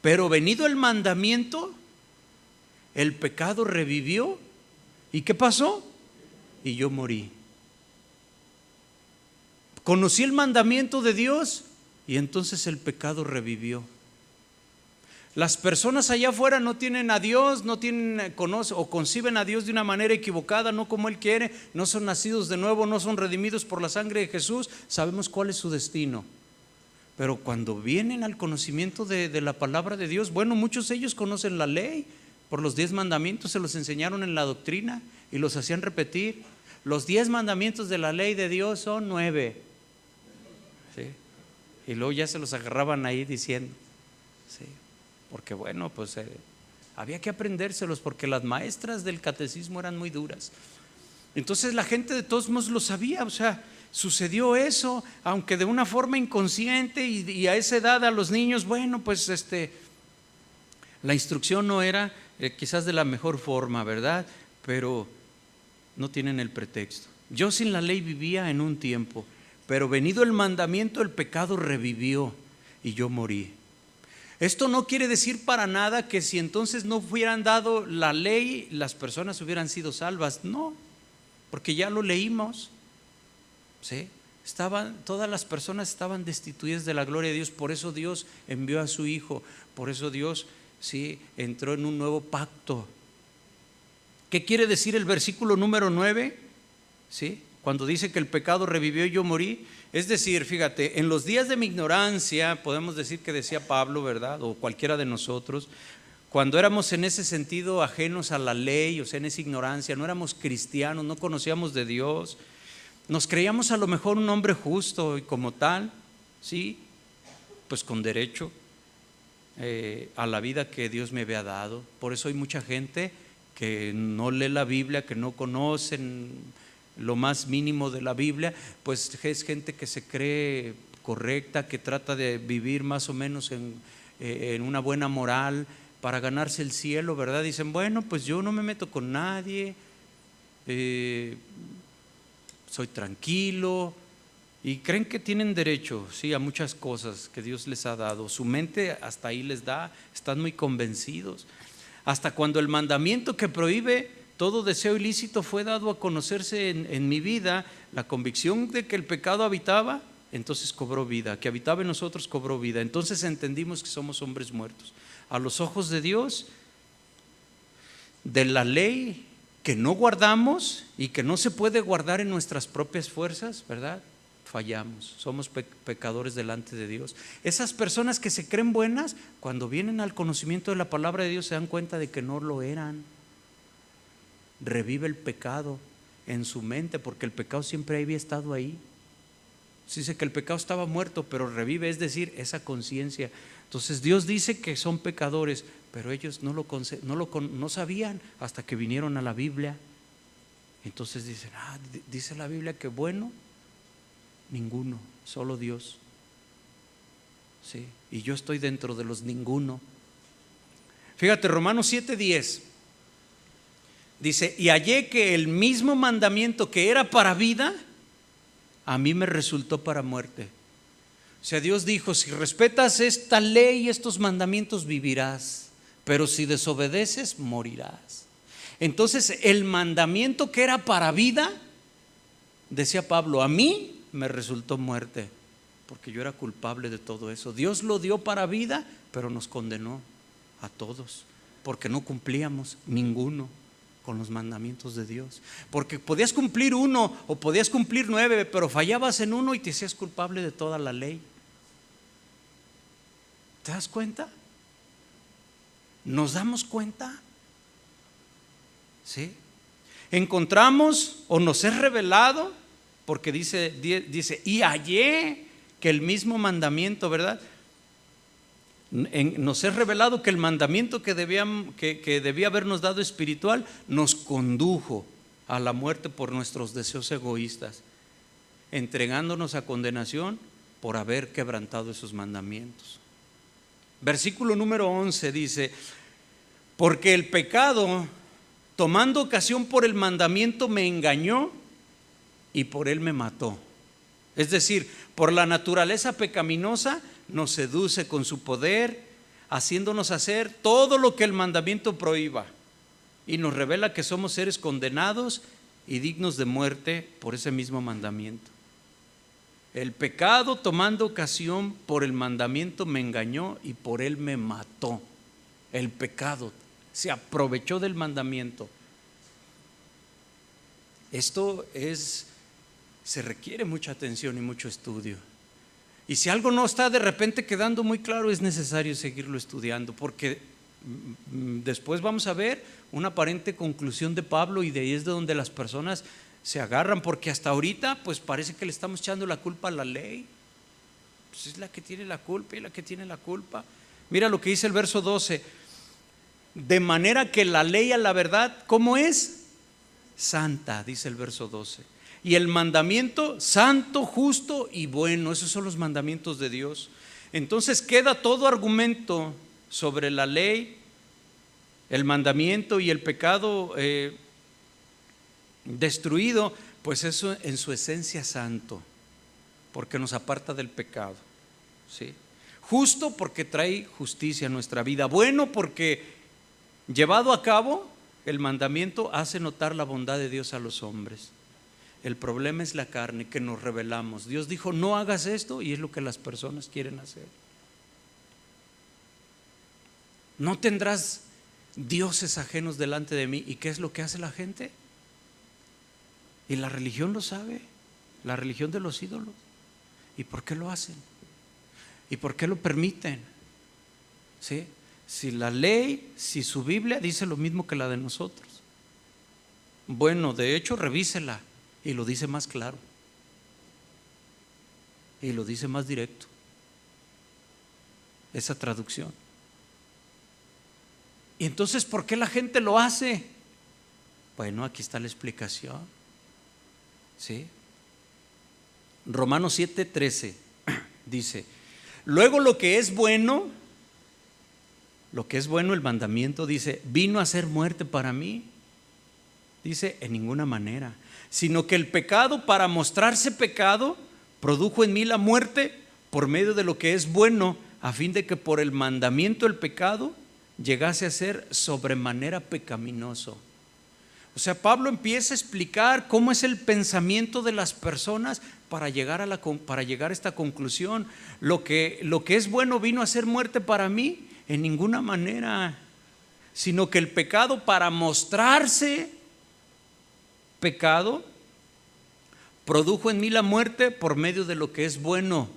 pero venido el mandamiento, el pecado revivió. ¿Y qué pasó? Y yo morí. Conocí el mandamiento de Dios y entonces el pecado revivió. Las personas allá afuera no tienen a Dios, no tienen, conocen o conciben a Dios de una manera equivocada, no como Él quiere, no son nacidos de nuevo, no son redimidos por la sangre de Jesús. Sabemos cuál es su destino. Pero cuando vienen al conocimiento de la palabra de Dios, bueno, muchos de ellos conocen la ley, por los 10 mandamientos se los enseñaron en la doctrina y los hacían repetir. Los 10 mandamientos de la ley de Dios son 9. ¿Sí? Y luego ya se los agarraban ahí diciendo, ¿sí? Porque bueno, pues había que aprendérselos porque las maestras del catecismo eran muy duras. Entonces la gente de todos modos lo sabía, o sea, sucedió eso, aunque de una forma inconsciente, y a esa edad a los niños, bueno, pues la instrucción no era quizás de la mejor forma, ¿verdad? Pero no tienen el pretexto. Yo sin la ley vivía en un tiempo, pero venido el mandamiento, el pecado revivió y yo morí. Esto no quiere decir para nada que si entonces no hubieran dado la ley, las personas hubieran sido salvas. No, porque ya lo leímos. ¿Sí? Todas las personas estaban destituidas de la gloria de Dios. Por eso Dios envió a su Hijo. Por eso Dios, sí, entró en un nuevo pacto ¿Qué quiere decir el versículo número 9? ¿Sí? Cuando dice que el pecado revivió y yo morí. Es decir, fíjate, en los días de mi ignorancia, podemos decir que decía Pablo, ¿verdad? O cualquiera de nosotros, cuando éramos en ese sentido ajenos a la ley, o sea, en esa ignorancia, no éramos cristianos, no conocíamos de Dios, nos creíamos a lo mejor un hombre justo y como tal, ¿sí? Pues con derecho a la vida que Dios me había dado. Por eso hay mucha gente que no lee la Biblia, que no conocen lo más mínimo de la Biblia, pues es gente que se cree correcta, que trata de vivir más o menos en una buena moral para ganarse el cielo, ¿verdad? Dicen, bueno, pues yo no me meto con nadie, soy tranquilo, y creen que tienen derecho, sí, a muchas cosas que Dios les ha dado. Su mente hasta ahí les da, están muy convencidos. Hasta cuando el mandamiento que prohíbe todo deseo ilícito fue dado a conocerse en mi vida, la convicción de que el pecado habitaba, entonces cobró vida, que habitaba en nosotros cobró vida. Entonces entendimos que somos hombres muertos. A los ojos de Dios, de la ley que no guardamos y que no se puede guardar en nuestras propias fuerzas, ¿verdad? Fallamos, somos pecadores delante de Dios. Esas personas que se creen buenas, cuando vienen al conocimiento de la palabra de Dios se dan cuenta de que no lo eran. Revive el pecado en su mente, porque el pecado siempre había estado ahí. Se dice que el pecado estaba muerto, pero revive, es decir, esa conciencia. Entonces Dios dice que son pecadores, pero ellos no sabían hasta que vinieron a la Biblia. Entonces dicen, dice la Biblia que bueno, ninguno, solo Dios. Sí, y yo estoy dentro de los ninguno. Fíjate, Romanos 7:10 dice, y hallé que el mismo mandamiento que era para vida, a mí me resultó para muerte. O sea, Dios dijo, si respetas esta ley y estos mandamientos vivirás, pero si desobedeces morirás. Entonces el mandamiento que era para vida, decía Pablo, a mí me resultó muerte, porque yo era culpable de todo eso. Dios lo dio para vida, pero nos condenó a todos, porque no cumplíamos ninguno con los mandamientos de Dios. Porque podías cumplir uno o podías cumplir 9, pero fallabas en uno y te hacías culpable de toda la ley. ¿Te das cuenta? ¿Nos damos cuenta? ¿Sí? Encontramos o nos es revelado, porque dice, y hallé que el mismo mandamiento, ¿verdad? Nos es revelado que el mandamiento que debía habernos dado espiritual nos condujo a la muerte por nuestros deseos egoístas, entregándonos a condenación por haber quebrantado esos mandamientos. Versículo número 11 dice, porque el pecado, tomando ocasión por el mandamiento, me engañó y por él me mató. Es decir, por la naturaleza pecaminosa nos seduce con su poder, haciéndonos hacer todo lo que el mandamiento prohíba, y nos revela que somos seres condenados y dignos de muerte por ese mismo mandamiento. El pecado, tomando ocasión por el mandamiento, me engañó y por él me mató. El pecado se aprovechó del mandamiento. Esto se requiere mucha atención y mucho estudio. Y si algo no está de repente quedando muy claro, es necesario seguirlo estudiando, porque después vamos a ver una aparente conclusión de Pablo, y de ahí es de donde las personas se agarran, porque hasta ahorita pues parece que le estamos echando la culpa a la ley. Pues es la que tiene la culpa y la que tiene la culpa. Mira lo que dice el verso 12, de manera que la ley a la verdad, ¿cómo es? Santa, dice el verso 12. Y el mandamiento, santo, justo y bueno. Esos son los mandamientos de Dios. Entonces queda todo argumento sobre la ley, el mandamiento y el pecado destruido, pues eso en su esencia santo, porque nos aparta del pecado, ¿sí? Justo, porque trae justicia a nuestra vida. Bueno, porque llevado a cabo el mandamiento hace notar la bondad de Dios a los hombres. El problema es la carne, que nos rebelamos. Dios dijo, no hagas esto, y es lo que las personas quieren hacer. No tendrás dioses ajenos delante de mí. ¿Y qué es lo que hace la gente? Y la religión lo sabe, la religión de los ídolos. ¿Y por qué lo hacen? ¿Y por qué lo permiten? ¿Sí? Si la ley, si su Biblia dice lo mismo que la de nosotros. Bueno, de hecho, revísela y lo dice más claro. Y lo dice más directo. Esa traducción. Y entonces, ¿por qué la gente lo hace? Bueno, aquí está la explicación. ¿Sí? Romanos 7:13 dice: luego lo que es bueno, el mandamiento dice, vino a ser muerte para mí. Dice, en ninguna manera, sino que el pecado, para mostrarse pecado, produjo en mí la muerte por medio de lo que es bueno, a fin de que por el mandamiento el pecado llegase a ser sobremanera pecaminoso. O sea, Pablo empieza a explicar cómo es el pensamiento de las personas para llegar a esta conclusión. Lo que es bueno vino a ser muerte para mí, en ninguna manera, sino que el pecado, para mostrarse pecado, produjo en mí la muerte por medio de lo que es bueno,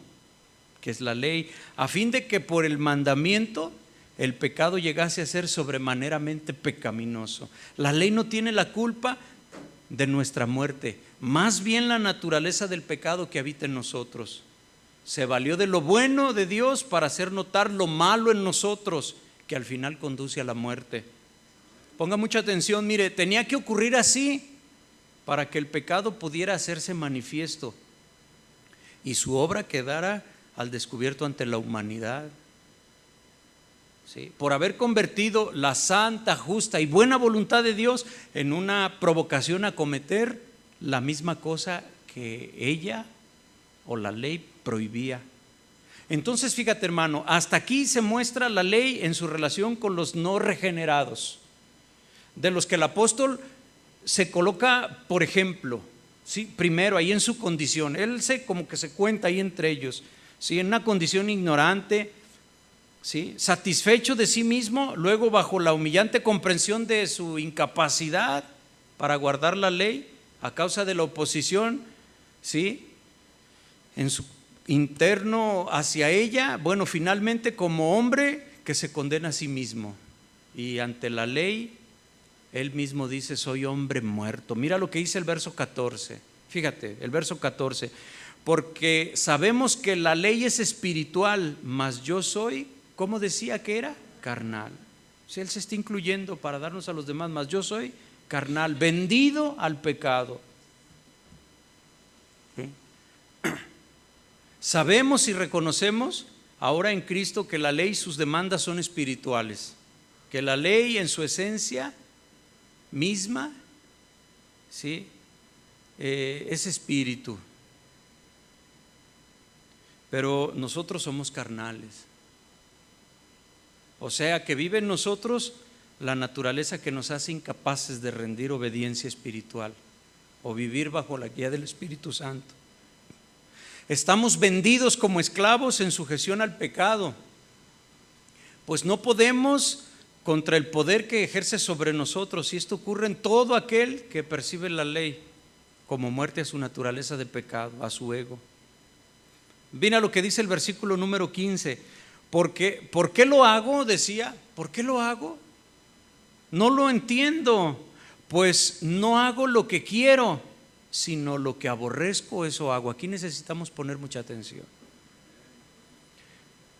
que es la ley, a fin de que por el mandamiento el pecado llegase a ser sobremaneramente pecaminoso. La ley no tiene la culpa de nuestra muerte, más bien la naturaleza del pecado que habita en nosotros. Se valió de lo bueno de Dios para hacer notar lo malo en nosotros, que al final conduce a la muerte. Ponga mucha atención, mire, tenía que ocurrir así para que el pecado pudiera hacerse manifiesto y su obra quedara al descubierto ante la humanidad. ¿Sí? Por haber convertido la santa, justa y buena voluntad de Dios en una provocación a cometer la misma cosa que ella o la ley prohibía. Entonces, fíjate, hermano, hasta aquí se muestra la ley en su relación con los no regenerados, de los que el apóstol se coloca, por ejemplo, ¿sí? Primero ahí en su condición, él como que se cuenta ahí entre ellos, ¿sí? En una condición ignorante, ¿sí? Satisfecho de sí mismo, luego bajo la humillante comprensión de su incapacidad para guardar la ley a causa de la oposición, ¿sí? En su interno hacia ella, bueno, finalmente como hombre que se condena a sí mismo y ante la ley él mismo dice, soy hombre muerto. Mira lo que dice el verso 14, fíjate, el verso 14, porque sabemos que la ley es espiritual, mas yo soy, ¿cómo decía que era? Carnal. Si él se está incluyendo para darnos a los demás, mas yo soy carnal, vendido al pecado. ¿Sí? Sabemos y reconocemos ahora en Cristo que la ley y sus demandas son espirituales, que la ley en su esencia misma, ¿sí? Es espíritu, pero nosotros somos carnales. O sea que vive en nosotros la naturaleza que nos hace incapaces de rendir obediencia espiritual o vivir bajo la guía del Espíritu Santo. Estamos vendidos como esclavos en sujeción al pecado, pues no podemos contra el poder que ejerce sobre nosotros, y esto ocurre en todo aquel que percibe la ley como muerte a su naturaleza de pecado, a su ego. Mira lo que dice el versículo número 15. ¿Por qué lo hago? Decía, ¿por qué lo hago? No lo entiendo, pues no hago lo que quiero, sino lo que aborrezco, eso hago. Aquí necesitamos poner mucha atención.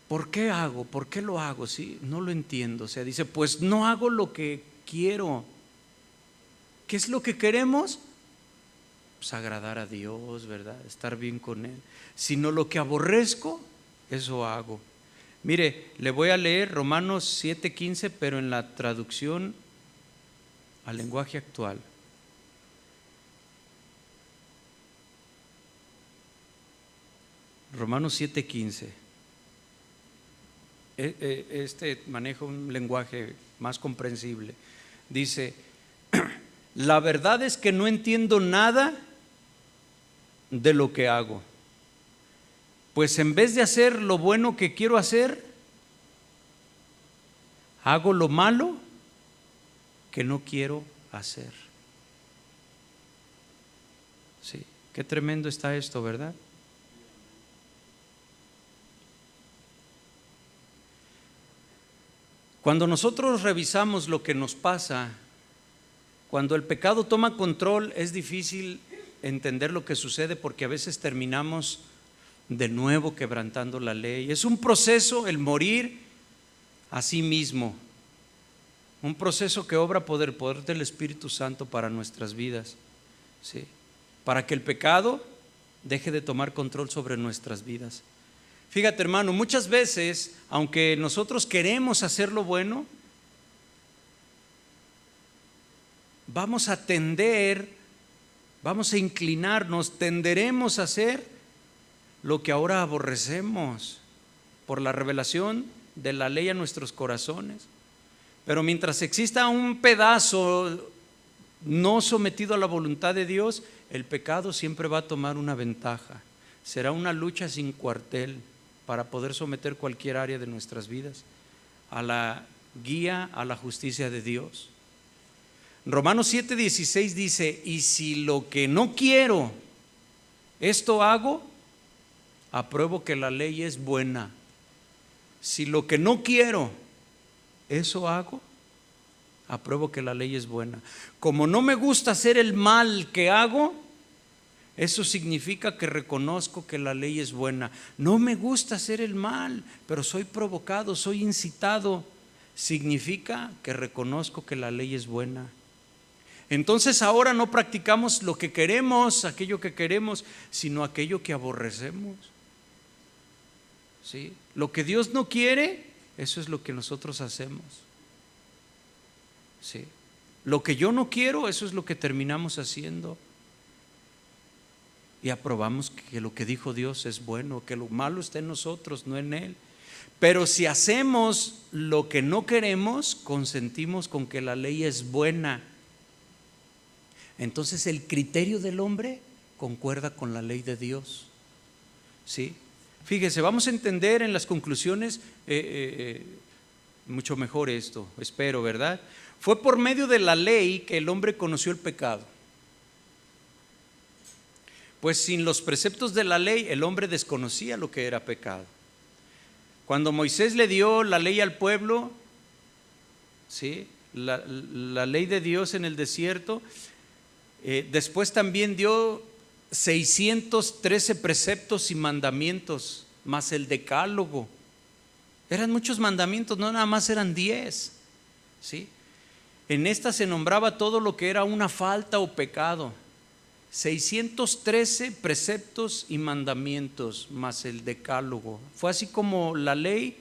¿Por qué hago? ¿Por qué lo hago? ¿Sí? No lo entiendo. O sea, dice, pues no hago lo que quiero. ¿Qué es lo que queremos? Pues agradar a Dios, ¿verdad? Estar bien con Él. Sino lo que aborrezco, eso hago. Mire, le voy a leer Romanos 7:15, pero en la traducción al lenguaje actual. Romanos 7:15. Este maneja un lenguaje más comprensible. Dice, la verdad es que no entiendo nada de lo que hago, pues en vez de hacer lo bueno que quiero hacer, hago lo malo que no quiero hacer. Sí, qué tremendo está esto, ¿verdad? Cuando nosotros revisamos lo que nos pasa, cuando el pecado toma control, es difícil entender lo que sucede porque a veces terminamos de nuevo quebrantando la ley. Es un proceso el morir a sí mismo, un proceso que obra el poder del Espíritu Santo para nuestras vidas, ¿sí? Para que el pecado deje de tomar control sobre nuestras vidas. Fíjate, hermano, muchas veces, aunque nosotros queremos hacer lo bueno, vamos a inclinarnos, tenderemos a hacer lo que ahora aborrecemos por la revelación de la ley a nuestros corazones. Pero mientras exista un pedazo no sometido a la voluntad de Dios, el pecado siempre va a tomar una ventaja. Será una lucha sin cuartel para poder someter cualquier área de nuestras vidas a la guía, a la justicia de Dios. Romanos 7:16 dice: y si lo que no quiero, esto hago, apruebo que la ley es buena. Si lo que no quiero, eso hago, apruebo que la ley es buena. Como no me gusta hacer el mal que hago, eso significa que reconozco que la ley es buena. No me gusta hacer el mal, pero soy provocado, soy incitado. Significa que reconozco que la ley es buena. Entonces ahora no practicamos lo que queremos, aquello que queremos, sino aquello que aborrecemos. ¿Sí? Lo que Dios no quiere, eso es lo que nosotros hacemos. ¿Sí? Lo que yo no quiero, eso es lo que terminamos haciendo. Y aprobamos que lo que dijo Dios es bueno, que lo malo está en nosotros, no en Él. Pero si hacemos lo que no queremos, consentimos con que la ley es buena. Entonces el criterio del hombre concuerda con la ley de Dios. ¿Sí? Fíjese, vamos a entender en las conclusiones mucho mejor esto, espero, ¿verdad? Fue por medio de la ley que el hombre conoció el pecado. Pues sin los preceptos de la ley, el hombre desconocía lo que era pecado. Cuando Moisés le dio la ley al pueblo, ¿sí? la ley de Dios en el desierto, después también dio 613 preceptos y mandamientos, más el decálogo. Eran muchos mandamientos, no nada más eran 10. ¿Sí? En esta se nombraba todo lo que era una falta o pecado. 613 preceptos y mandamientos más el decálogo. Fue así como la ley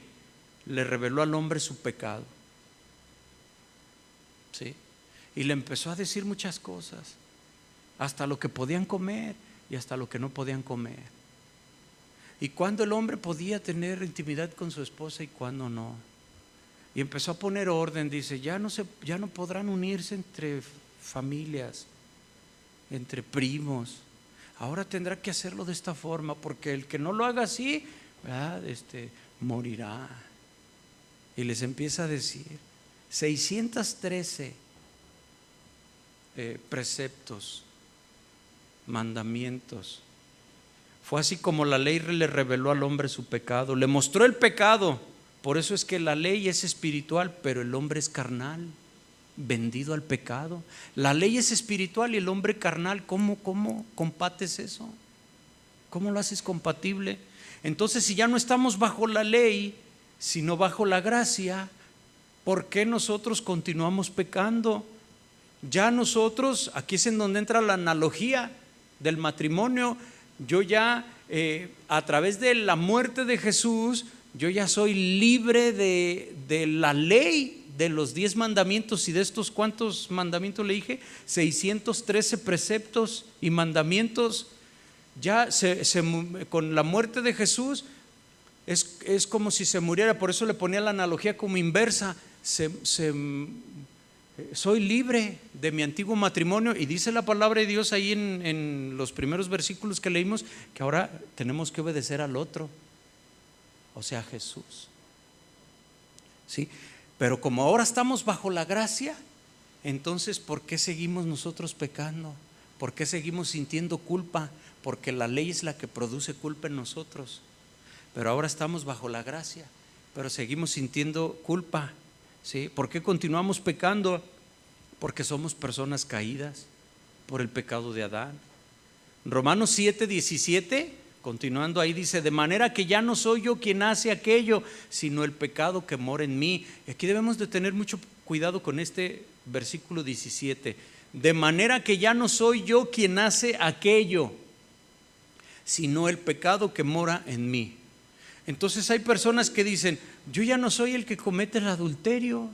le reveló al hombre su pecado. ¿Sí? Y le empezó a decir muchas cosas, hasta lo que podían comer y hasta lo que no podían comer, y cuándo el hombre podía tener intimidad con su esposa y cuándo no. Y empezó a poner orden, dice, ya no podrán unirse entre familias, entre primos. Ahora tendrá que hacerlo de esta forma, porque el que no lo haga así, morirá. Y les empieza a decir 613 preceptos, mandamientos. Fue así como la ley le reveló al hombre su pecado, le mostró el pecado. Por eso es que la ley es espiritual, pero el hombre es carnal, vendido al pecado. La ley es espiritual y el hombre carnal. ¿Cómo compates eso? ¿Cómo lo haces compatible? Entonces, si ya no estamos bajo la ley, sino bajo la gracia, ¿por qué nosotros continuamos pecando? Ya nosotros, aquí es en donde entra la analogía del matrimonio. Yo ya a través de la muerte de Jesús, yo ya soy libre de la ley, de los 10 mandamientos. Y de estos, ¿cuántos mandamientos le dije? 613 preceptos y mandamientos. Ya con la muerte de Jesús es como si se muriera. Por eso le ponía la analogía como inversa. Soy libre de mi antiguo matrimonio, y dice la palabra de Dios ahí en los primeros versículos que leímos, que ahora tenemos que obedecer al otro, o sea, a Jesús. ¿Sí? Pero como ahora estamos bajo la gracia, Entonces, ¿por qué seguimos nosotros pecando? ¿Por qué seguimos sintiendo culpa? Porque la ley es la que produce culpa en nosotros. Pero ahora estamos bajo la gracia, pero seguimos sintiendo culpa, ¿sí? ¿Por qué continuamos pecando? Porque somos personas caídas por el pecado de Adán. Romanos 7:17, continuando ahí, dice: de manera que ya no soy yo quien hace aquello, sino el pecado que mora en mí. Y aquí debemos de tener mucho cuidado con este versículo 17. De manera que ya no soy yo quien hace aquello, sino el pecado que mora en mí. Entonces hay personas que dicen: yo ya no soy el que comete el adulterio.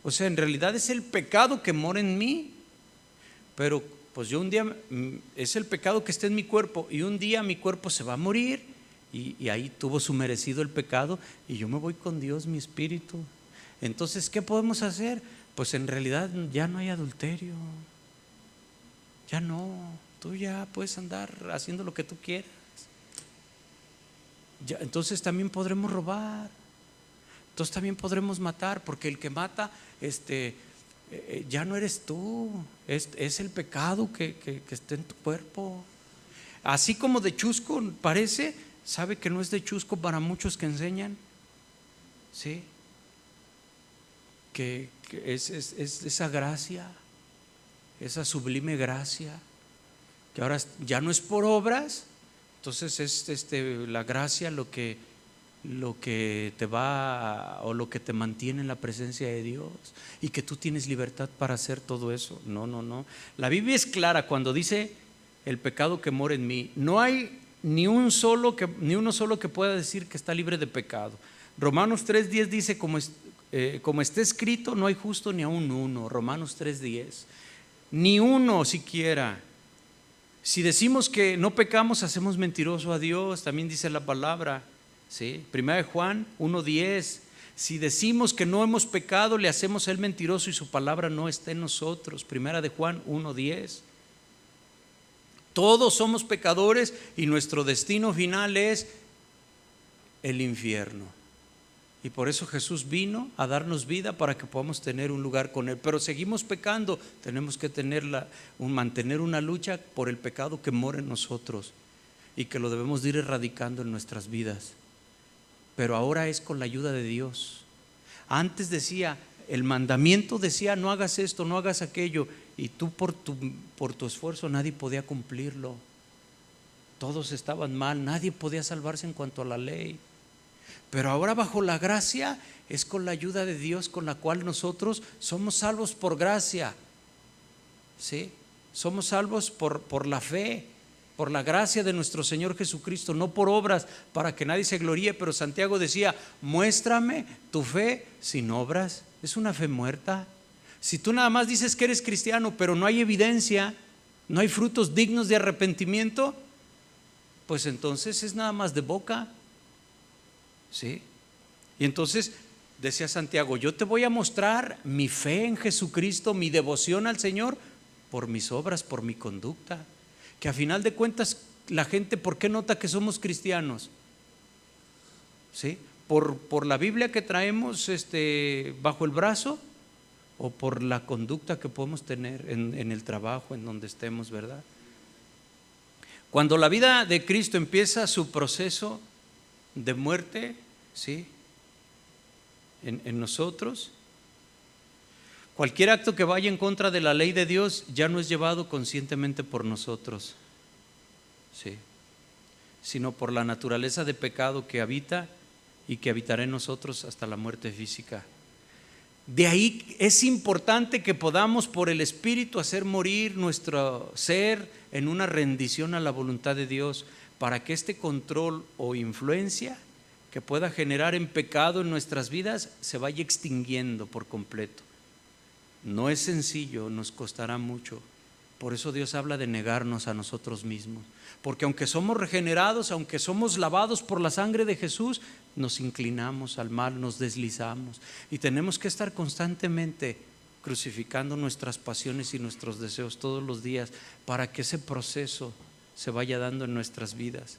O sea, en realidad es el pecado que mora en mí. Pero pues yo un día, es el pecado que está en mi cuerpo, y un día mi cuerpo se va a morir, y ahí tuvo su merecido el pecado, y yo me voy con Dios, mi espíritu. Entonces, ¿qué podemos hacer? Pues en realidad ya no hay adulterio. Ya no, tú ya puedes andar haciendo lo que tú quieras. Ya, entonces también podremos robar, entonces también podremos matar, porque el que mata, ya no eres tú, es el pecado que está en tu cuerpo. Así como de chusco parece, sabe que no es de chusco para muchos que enseñan, ¿sí? Que es esa gracia, esa sublime gracia, que ahora ya no es por obras. Entonces es la gracia lo que te va, o lo que te mantiene en la presencia de Dios, y que tú tienes libertad para hacer todo eso. No. La Biblia es clara cuando dice el pecado que mora en mí. No hay ni uno solo que pueda decir que está libre de pecado. Romanos 3:10 dice: como está escrito, no hay justo ni aun uno. Romanos 3:10. Ni uno siquiera. Si decimos que no pecamos, hacemos mentiroso a Dios, también dice la palabra, ¿sí? Primera de Juan 1:10. Si decimos que no hemos pecado, le hacemos a él mentiroso y su palabra no está en nosotros. Primera de Juan 1:10. Todos somos pecadores y nuestro destino final es el infierno. Y por eso Jesús vino a darnos vida, para que podamos tener un lugar con Él. Pero seguimos pecando, tenemos que mantener una lucha por el pecado que mora en nosotros, y que lo debemos de ir erradicando en nuestras vidas. Pero ahora es con la ayuda de Dios. Antes decía, el mandamiento decía: no hagas esto, no hagas aquello, y tú por tu esfuerzo nadie podía cumplirlo. Todos estaban mal, nadie podía salvarse en cuanto a la ley. Pero ahora, bajo la gracia, es con la ayuda de Dios con la cual nosotros somos salvos por gracia, ¿sí? Somos salvos por la fe, por la gracia de nuestro Señor Jesucristo, no por obras, para que nadie se gloríe. Pero Santiago decía: muéstrame tu fe sin obras. Es una fe muerta. Si tú nada más dices que eres cristiano, pero no hay evidencia, no hay frutos dignos de arrepentimiento, pues entonces es nada más de boca, ¿sí? Y entonces decía Santiago: yo te voy a mostrar mi fe en Jesucristo, mi devoción al Señor, por mis obras, por mi conducta. Que a final de cuentas, la gente, ¿por qué nota que somos cristianos? ¿Sí? ¿Por la Biblia que traemos bajo el brazo, o por la conducta que podemos tener en el trabajo, en donde estemos, verdad? Cuando la vida de Cristo empieza su proceso de muerte, ¿sí?, en nosotros, cualquier acto que vaya en contra de la ley de Dios ya no es llevado conscientemente por nosotros, ¿sí?, sino por la naturaleza de pecado que habita y que habitará en nosotros hasta la muerte física. De ahí es importante que podamos, por el Espíritu, hacer morir nuestro ser en una rendición a la voluntad de Dios, para que este control o influencia que pueda generar en pecado en nuestras vidas se vaya extinguiendo por completo. No es sencillo, nos costará mucho. Por eso Dios habla de negarnos a nosotros mismos, porque aunque somos regenerados, aunque somos lavados por la sangre de Jesús, nos inclinamos al mal, nos deslizamos, y tenemos que estar constantemente crucificando nuestras pasiones y nuestros deseos todos los días, para que ese proceso se vaya dando en nuestras vidas,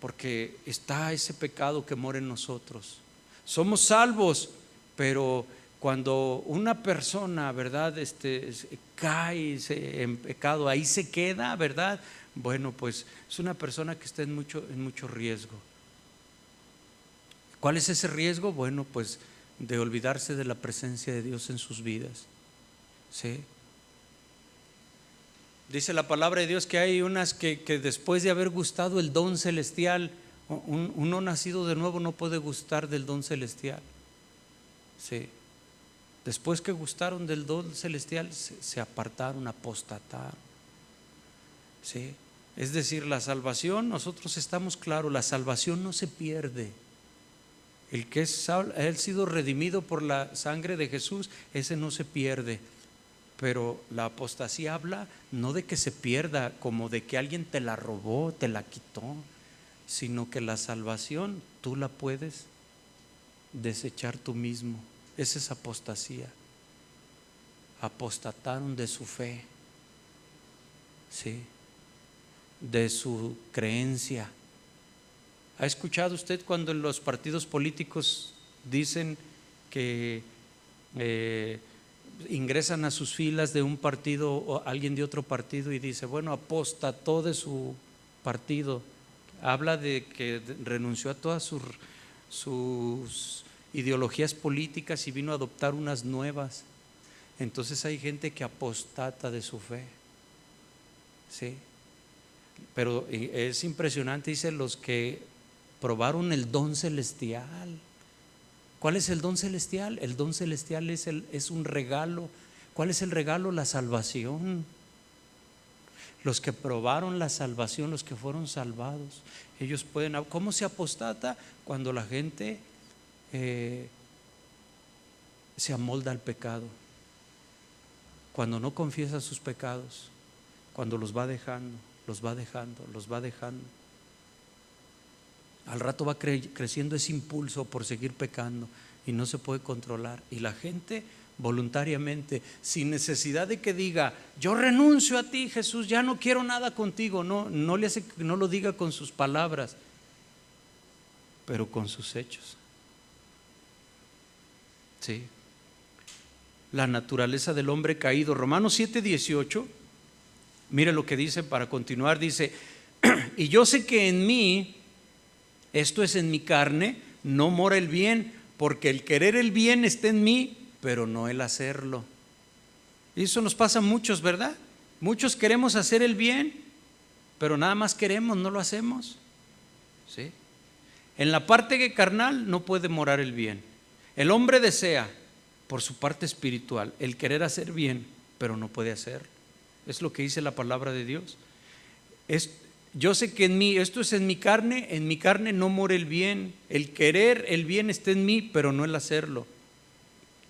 porque está ese pecado que mora en nosotros. Somos salvos, pero Cuando una persona, ¿verdad?, cae en pecado, ahí se queda, ¿verdad? Bueno, pues es una persona que está en mucho riesgo. ¿Cuál es ese riesgo? Bueno, pues de olvidarse de la presencia de Dios en sus vidas. ¿Sí? Dice la palabra de Dios que hay unas que después de haber gustado el don celestial, uno nacido de nuevo no puede gustar del don celestial. Sí. Después que gustaron del don celestial, se apartaron, apostataron. ¿Sí? Es decir, la salvación, nosotros estamos claros, la salvación no se pierde. El que ha sido redimido por la sangre de Jesús, ese no se pierde. Pero la apostasía habla no de que se pierda, como de que alguien te la robó, te la quitó, sino que la salvación tú la puedes desechar tú mismo. Esa es apostasía. Apostataron de su fe, ¿sí?, de su creencia. ¿Ha escuchado usted cuando en los partidos políticos dicen que ingresan a sus filas de un partido o alguien de otro partido y dice, bueno, apostató de su partido? Habla de que renunció a todas sus ideologías políticas y vino a adoptar unas nuevas. Entonces hay gente que apostata de su fe, ¿sí? Pero es impresionante, dice, los que probaron el don celestial. ¿Cuál es el don celestial? El don celestial es un regalo. ¿Cuál es el regalo? La salvación. Los que probaron la salvación, los que fueron salvados, ellos pueden. ¿Cómo se apostata? Cuando la gente se amolda al pecado, cuando no confiesa sus pecados, cuando los va dejando. Al rato va creciendo ese impulso por seguir pecando y no se puede controlar. Y la gente voluntariamente, sin necesidad de que diga, yo renuncio a ti, Jesús, ya no quiero nada contigo, no lo diga con sus palabras, pero con sus hechos. Sí. La naturaleza del hombre caído. Romanos 7:18. Mire lo que dice para continuar. Dice, y yo sé que en mí, esto es en mi carne, no mora el bien, porque el querer el bien está en mí, pero no el hacerlo. Y eso nos pasa a muchos, ¿verdad? Muchos queremos hacer el bien, pero nada más queremos, no lo hacemos. ¿Sí? En la parte carnal no puede morar el bien. El hombre desea, por su parte espiritual, el querer hacer bien, pero no puede hacerlo. Es lo que dice la palabra de Dios. Yo sé que en mí, esto es en mi carne no mora el bien. El querer el bien está en mí, pero no el hacerlo.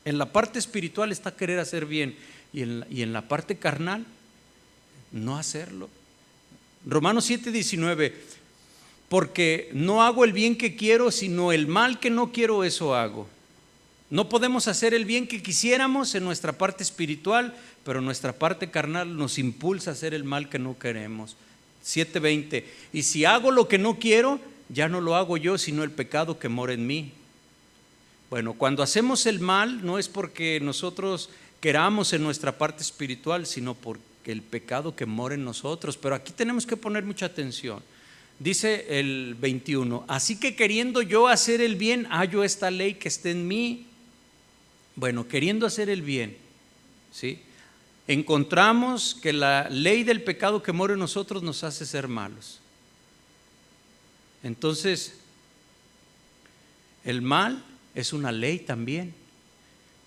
En la parte espiritual está querer hacer bien, y en la parte carnal no hacerlo. Romanos 7:19, porque no hago el bien que quiero, sino el mal que no quiero, eso hago. No podemos hacer el bien que quisiéramos en nuestra parte espiritual, pero nuestra parte carnal nos impulsa a hacer el mal que no queremos. 7:20, y si hago lo que no quiero, ya no lo hago yo, sino el pecado que mora en mí. Bueno, cuando hacemos el mal no es porque nosotros queramos en nuestra parte espiritual, sino porque el pecado que mora en nosotros. Pero aquí tenemos que poner mucha atención. Dice el 21, así que queriendo yo hacer el bien, hallo esta ley que está en mí. Bueno, queriendo hacer el bien, ¿sí?, encontramos que la ley del pecado que mora en nosotros nos hace ser malos. Entonces, el mal es una ley también,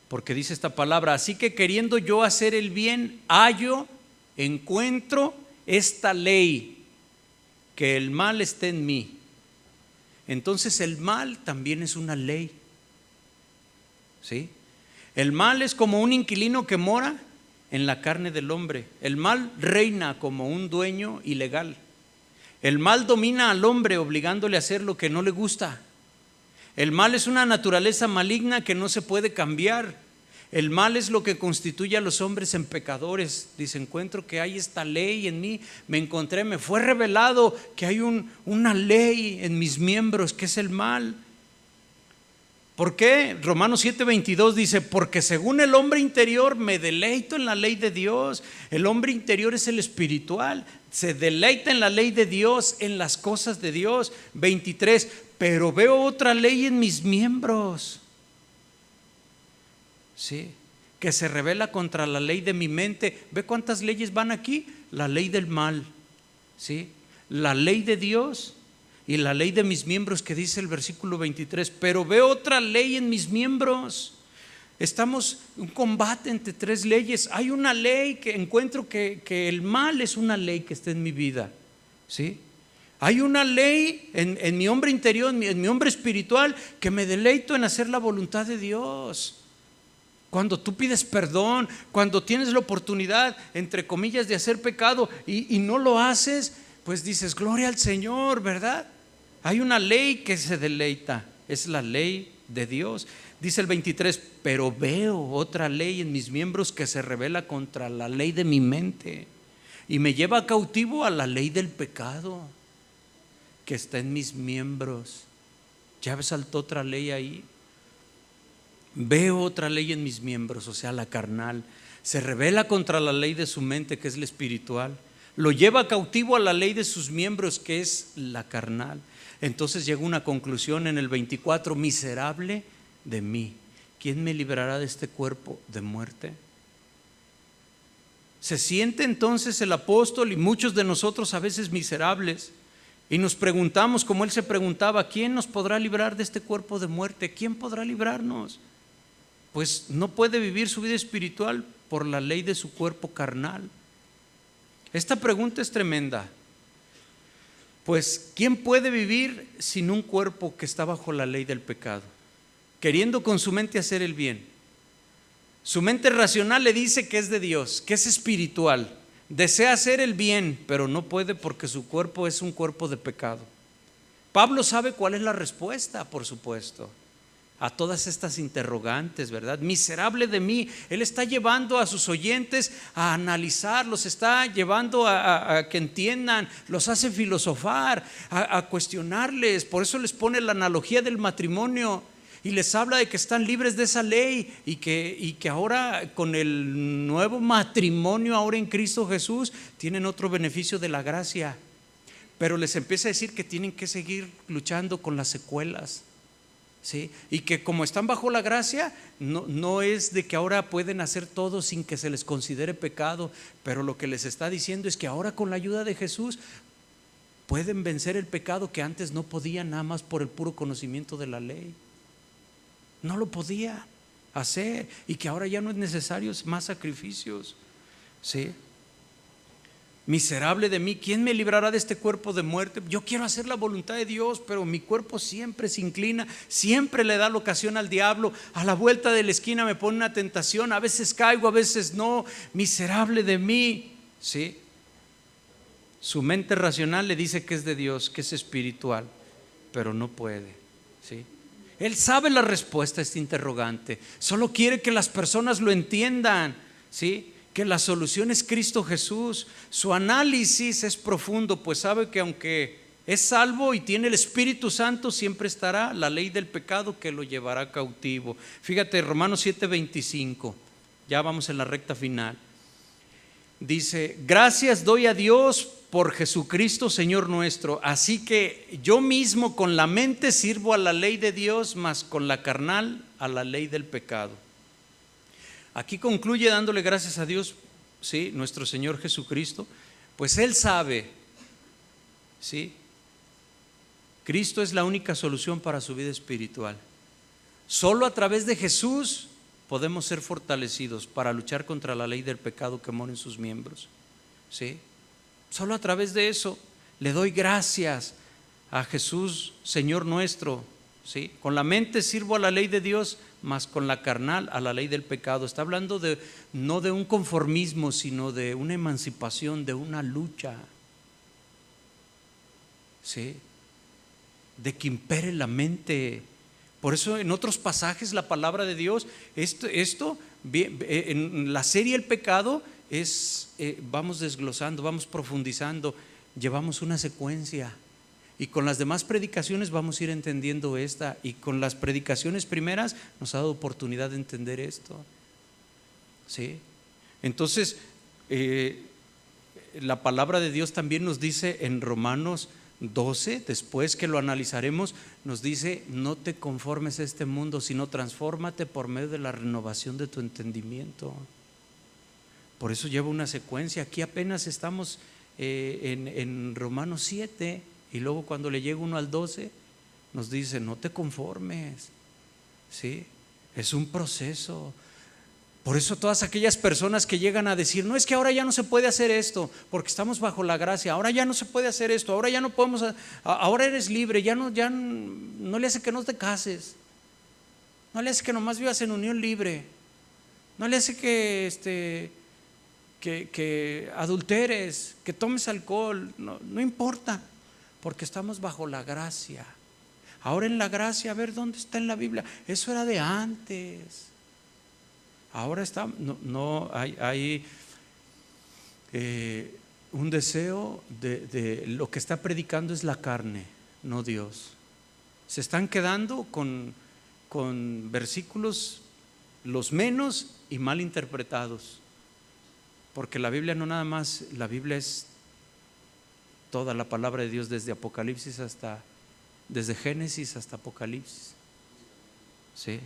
porque dice esta palabra, así que queriendo yo hacer el bien, encuentro esta ley, que el mal esté en mí. Entonces el mal también es una ley, ¿sí? El mal es como un inquilino que mora en la carne del hombre. El mal reina como un dueño ilegal. El mal domina al hombre obligándole a hacer lo que no le gusta. El mal es una naturaleza maligna que no se puede cambiar. El mal es lo que constituye a los hombres en pecadores. Dice, encuentro que hay esta ley en mí. Me fue revelado que hay una ley en mis miembros, que es el mal. ¿Por qué? Romanos 7:22 dice, porque según el hombre interior me deleito en la ley de Dios. El hombre interior es el espiritual, se deleita en la ley de Dios, en las cosas de Dios. 23, pero veo otra ley en mis miembros, ¿sí?, que se revela contra la ley de mi mente. ¿Ve cuántas leyes van aquí? La ley del mal, ¿sí?, la ley de Dios y la ley de mis miembros, que dice el versículo 23, pero veo otra ley en mis miembros. Estamos en un combate entre tres leyes. Hay una ley que encuentro que el mal es una ley que está en mi vida, ¿sí? Hay una ley en mi hombre interior, en mi hombre espiritual, que me deleito en hacer la voluntad de Dios. Cuando tú pides perdón, cuando tienes la oportunidad, entre comillas, de hacer pecado y no lo haces, pues dices, gloria al Señor, ¿verdad? Hay una ley que se deleita, es la ley de Dios. Dice el 23, pero veo otra ley en mis miembros que se revela contra la ley de mi mente y me lleva cautivo a la ley del pecado que está en mis miembros. Ya saltó otra ley ahí. Veo otra ley en mis miembros, o sea, la carnal. Se revela contra la ley de su mente, que es la espiritual. Lo lleva cautivo a la ley de sus miembros, que es la carnal. Entonces llega una conclusión en el 24, miserable de mí, ¿quién me librará de este cuerpo de muerte? Se siente entonces el apóstol y muchos de nosotros a veces miserables y nos preguntamos, como él se preguntaba, ¿quién nos podrá librar de este cuerpo de muerte? ¿Quién podrá librarnos? Pues no puede vivir su vida espiritual por la ley de su cuerpo carnal. Esta pregunta es tremenda. Pues, ¿quién puede vivir sin un cuerpo que está bajo la ley del pecado? Queriendo con su mente hacer el bien. Su mente racional le dice que es de Dios, que es espiritual. Desea hacer el bien, pero no puede porque su cuerpo es un cuerpo de pecado. Pablo sabe cuál es la respuesta, por supuesto, a todas estas interrogantes, ¿verdad? Miserable de mí. Él está llevando a sus oyentes a analizar, los está llevando a que entiendan, los hace filosofar, a cuestionarles. Por eso les pone la analogía del matrimonio y les habla de que están libres de esa ley y que ahora con el nuevo matrimonio, ahora en Cristo Jesús, tienen otro beneficio de la gracia. Pero les empieza a decir que tienen que seguir luchando con las secuelas, ¿sí? Y que como están bajo la gracia, no es de que ahora pueden hacer todo sin que se les considere pecado, pero lo que les está diciendo es que ahora con la ayuda de Jesús pueden vencer el pecado que antes no podían, nada más por el puro conocimiento de la ley. No lo podía hacer y que ahora ya no es necesario más sacrificios, ¿sí? Miserable de mí, ¿quién me librará de este cuerpo de muerte? Yo quiero hacer la voluntad de Dios, pero mi cuerpo siempre se inclina, siempre le da la ocasión al diablo. A la vuelta de la esquina me pone una tentación, a veces caigo, a veces no. Miserable de mí, ¿sí? Su mente racional le dice que es de Dios, que es espiritual, pero no puede, ¿sí? Él sabe la respuesta a este interrogante, solo quiere que las personas lo entiendan, ¿sí? Que la solución es Cristo Jesús. Su análisis es profundo, pues sabe que aunque es salvo y tiene el Espíritu Santo, siempre estará la ley del pecado que lo llevará cautivo. Fíjate, Romanos 7:25, ya vamos en la recta final. Dice, gracias doy a Dios por Jesucristo Señor nuestro, así que yo mismo con la mente sirvo a la ley de Dios, mas con la carnal a la ley del pecado. Aquí concluye dándole gracias a Dios, ¿sí? Nuestro Señor Jesucristo, pues Él sabe, ¿sí? Cristo es la única solución para su vida espiritual. Solo a través de Jesús podemos ser fortalecidos para luchar contra la ley del pecado que mora en sus miembros, ¿sí? Solo a través de eso le doy gracias a Jesús, Señor nuestro, ¿sí? Con la mente sirvo a la ley de Dios, mas con la carnal a la ley del pecado. Está hablando no de un conformismo, sino de una emancipación, de una lucha, ¿sí? De que impere la mente. Por eso en otros pasajes la palabra de Dios, en la serie El pecado vamos desglosando, vamos profundizando, llevamos una secuencia. Y con las demás predicaciones vamos a ir entendiendo esta. Y con las predicaciones primeras nos ha dado oportunidad de entender esto. ¿Sí? Entonces, la palabra de Dios también nos dice en Romanos 12, después que lo analizaremos, nos dice: no te conformes a este mundo, sino transfórmate por medio de la renovación de tu entendimiento. Por eso lleva una secuencia. Aquí apenas estamos en Romanos 7, y luego cuando le llega uno al 12 nos dice: no te conformes. ¿Sí? Es un proceso. Por eso todas aquellas personas que llegan a decir: no, es que ahora ya no se puede hacer esto porque estamos bajo la gracia, ahora ya no se puede hacer esto, ahora ya no podemos, ahora eres libre, ya no le hace que no te cases, no le hace que nomás vivas en unión libre, no le hace que adulteres, que tomes alcohol, no importa, porque estamos bajo la gracia. Ahora en la gracia, a ver dónde está en la Biblia, eso era de antes. Ahora está, hay un deseo de lo que está predicando es la carne, no Dios. Se están quedando con versículos los menos y mal interpretados, porque la Biblia no nada más, la Biblia es toda la palabra de Dios, desde Génesis hasta Apocalipsis. ¿Sí?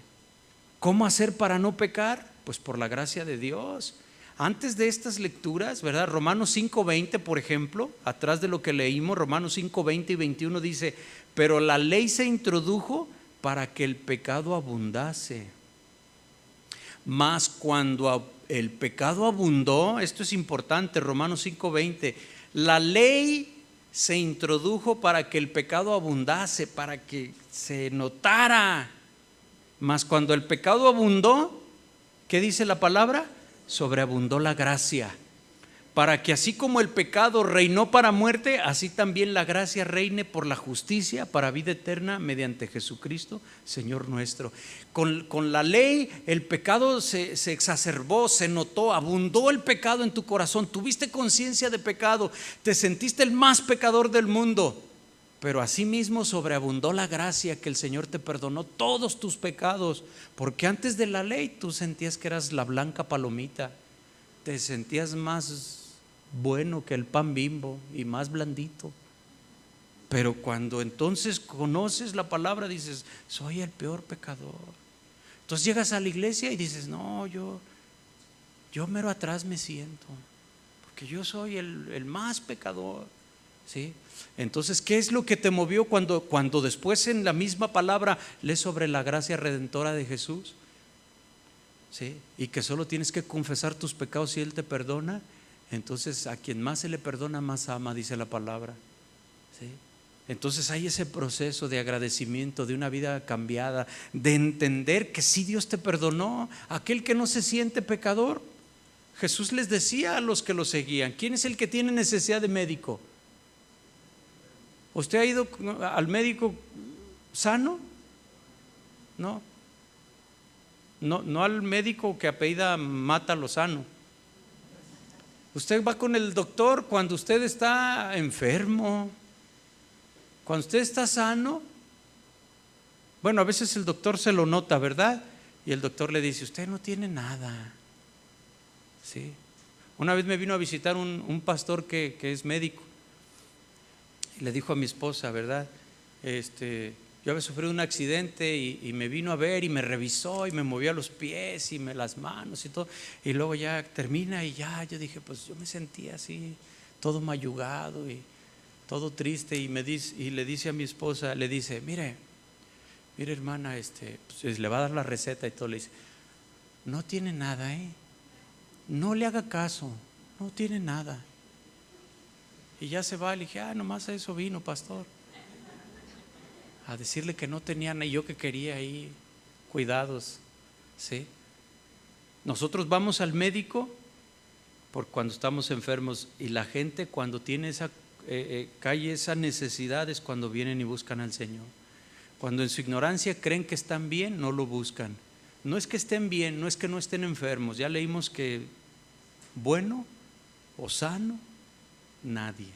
¿Cómo hacer para no pecar? Pues por la gracia de Dios. Antes de estas lecturas, ¿verdad? Romanos 5:20, por ejemplo, atrás de lo que leímos, Romanos 5:20 y 21 dice: pero la ley se introdujo para que el pecado abundase. Mas cuando el pecado abundó, esto es importante, Romanos 5:20, la ley se introdujo para que el pecado abundase, para que se notara. Mas cuando el pecado abundó, ¿qué dice la palabra? Sobreabundó la gracia, para que así como el pecado reinó para muerte, así también la gracia reine por la justicia para vida eterna mediante Jesucristo, Señor nuestro. Con la ley el pecado se exacerbó, se notó, abundó el pecado en tu corazón, tuviste conciencia de pecado, te sentiste el más pecador del mundo. Pero asimismo sobreabundó la gracia, que el Señor te perdonó todos tus pecados, porque antes de la ley tú sentías que eras la blanca palomita, te sentías más bueno que el pan Bimbo y más blandito. Pero cuando entonces conoces la palabra, dices: soy el peor pecador. Entonces llegas a la iglesia y dices: no, yo mero atrás me siento, porque yo soy el más pecador. ¿Sí? Entonces, ¿qué es lo que te movió cuando después en la misma palabra lees sobre la gracia redentora de Jesús? ¿Sí? Y que solo tienes que confesar tus pecados y Él te perdona. Entonces, a quien más se le perdona, más ama, dice la palabra. ¿Sí? Entonces hay ese proceso de agradecimiento, de una vida cambiada, de entender que sí, Dios te perdonó. Aquel que no se siente pecador, Jesús les decía a los que lo seguían: ¿quién es el que tiene necesidad de médico? ¿Usted ha ido al médico sano? No al médico que apellida Mata Lozano. Usted va con el doctor cuando usted está enfermo. Cuando usted está sano, bueno, a veces el doctor se lo nota, ¿verdad? Y el doctor le dice: usted no tiene nada. ¿Sí? Una vez me vino a visitar un pastor que es médico. Le dijo a mi esposa, ¿verdad? Yo había sufrido un accidente y me vino a ver y me revisó y me movía los pies y las manos y todo. Y luego ya termina y ya yo dije: pues yo me sentía así, todo mayugado y todo triste. Y le dice a mi esposa, le dice: mire hermana, pues le va a dar la receta y todo. Le dice: no tiene nada, no le haga caso, no tiene nada. Y ya se va. Le dije: nomás a eso vino, pastor, a decirle que no tenía nada y yo que quería ahí cuidados. ¿Sí? Nosotros vamos al médico por cuando estamos enfermos, y la gente cuando tiene cae esa necesidad es cuando vienen y buscan al Señor. Cuando en su ignorancia creen que están bien, no lo buscan. No es que estén bien, no es que no estén enfermos. Ya leímos que bueno o sano nadie,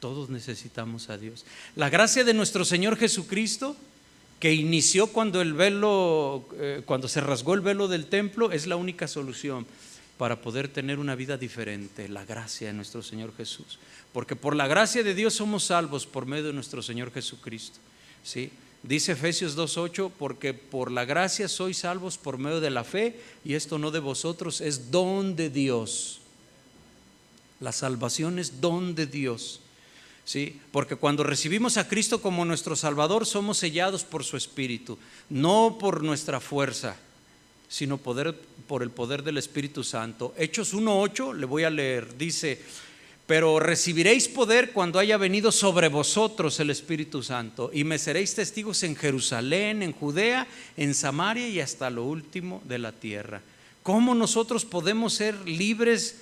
Todos necesitamos a Dios. La gracia de nuestro Señor Jesucristo, que inició cuando cuando se rasgó el velo del templo, es la única solución para poder tener una vida diferente. La gracia de nuestro Señor Jesús, porque por la gracia de Dios somos salvos por medio de nuestro Señor Jesucristo, ¿sí? Dice Efesios 2:8, porque por la gracia sois salvos por medio de la fe, y esto no de vosotros, es don de Dios. La salvación es don de Dios, ¿sí? Porque cuando recibimos a Cristo como nuestro Salvador, somos sellados por su Espíritu, no por nuestra fuerza, sino por el poder del Espíritu Santo. Hechos 1:8, le voy a leer, dice: pero recibiréis poder cuando haya venido sobre vosotros el Espíritu Santo, y me seréis testigos en Jerusalén, en Judea, en Samaria y hasta lo último de la tierra. ¿Cómo nosotros podemos ser libres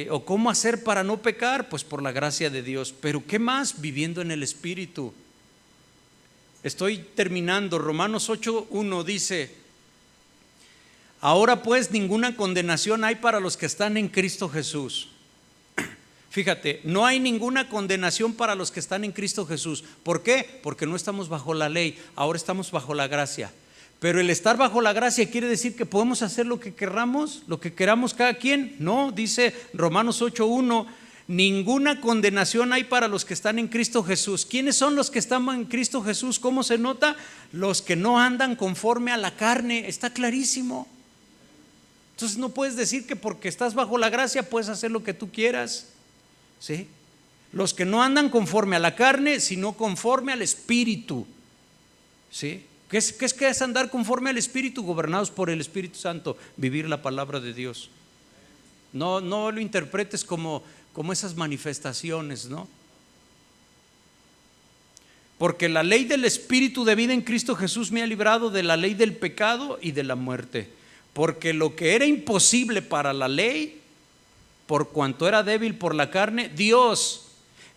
o cómo hacer para no pecar? Pues por la gracia de Dios. Pero ¿qué más? Viviendo en el Espíritu. Estoy terminando. Romanos 8:1 dice: ahora pues ninguna condenación hay para los que están en Cristo Jesús. Fíjate, no hay ninguna condenación para los que están en Cristo Jesús. ¿Por qué? Porque no estamos bajo la ley, ahora estamos bajo la gracia. Pero el estar bajo la gracia quiere decir que podemos hacer lo que queramos, lo que queramos cada quien. No, dice Romanos 8:1, ninguna condenación hay para los que están en Cristo Jesús. ¿Quiénes son los que están en Cristo Jesús? ¿Cómo se nota? Los que no andan conforme a la carne. Está clarísimo. Entonces no puedes decir que porque estás bajo la gracia puedes hacer lo que tú quieras, ¿sí? Los que no andan conforme a la carne, sino conforme al Espíritu, ¿sí? ¿Qué es andar conforme al Espíritu? Gobernados por el Espíritu Santo, vivir la palabra de Dios. No lo interpretes como esas manifestaciones, ¿no? Porque la ley del Espíritu de vida en Cristo Jesús me ha librado de la ley del pecado y de la muerte. Porque lo que era imposible para la ley, por cuanto era débil por la carne, Dios,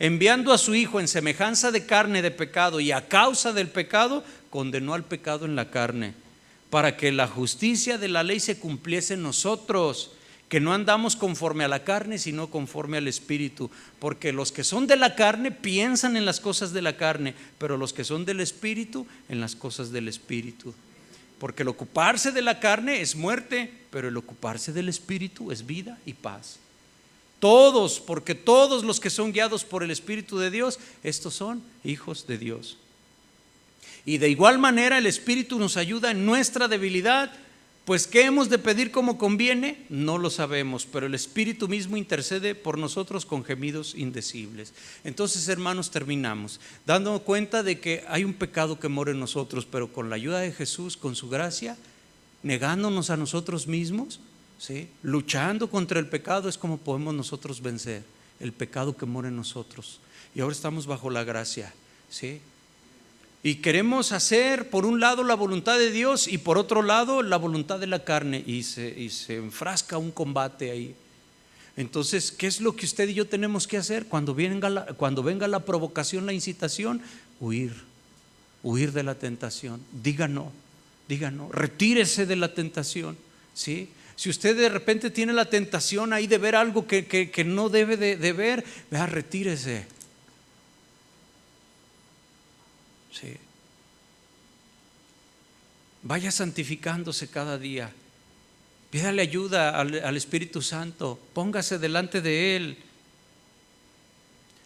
enviando a su Hijo en semejanza de carne de pecado y a causa del pecado, condenó al pecado en la carne, para que la justicia de la ley se cumpliese en nosotros, que no andamos conforme a la carne, sino conforme al Espíritu. Porque los que son de la carne piensan en las cosas de la carne, pero los que son del Espíritu, en las cosas del Espíritu. Porque el ocuparse de la carne es muerte, pero el ocuparse del Espíritu es vida y paz. Todos, porque todos los que son guiados por el Espíritu de Dios, estos son hijos de Dios. Y de igual manera el Espíritu nos ayuda en nuestra debilidad. Pues ¿qué hemos de pedir como conviene? No lo sabemos, pero el Espíritu mismo intercede por nosotros con gemidos indecibles. Entonces, hermanos, terminamos dando cuenta de que hay un pecado que mora en nosotros, pero con la ayuda de Jesús, con su gracia, negándonos a nosotros mismos, ¿sí? Luchando contra el pecado, es como podemos nosotros vencer el pecado que mora en nosotros. Y ahora estamos bajo la gracia, ¿sí? Y queremos hacer por un lado la voluntad de Dios y por otro lado la voluntad de la carne, y se enfrasca un combate ahí. Entonces, ¿qué es lo que usted y yo tenemos que hacer? Cuando venga la provocación, la incitación, huir de la tentación. Diga no, retírese de la tentación, ¿sí? Si usted de repente tiene la tentación ahí de ver algo que no debe de ver, vea, retírese. Sí. Vaya santificándose cada día. Pídale ayuda al Espíritu Santo. Póngase delante de Él.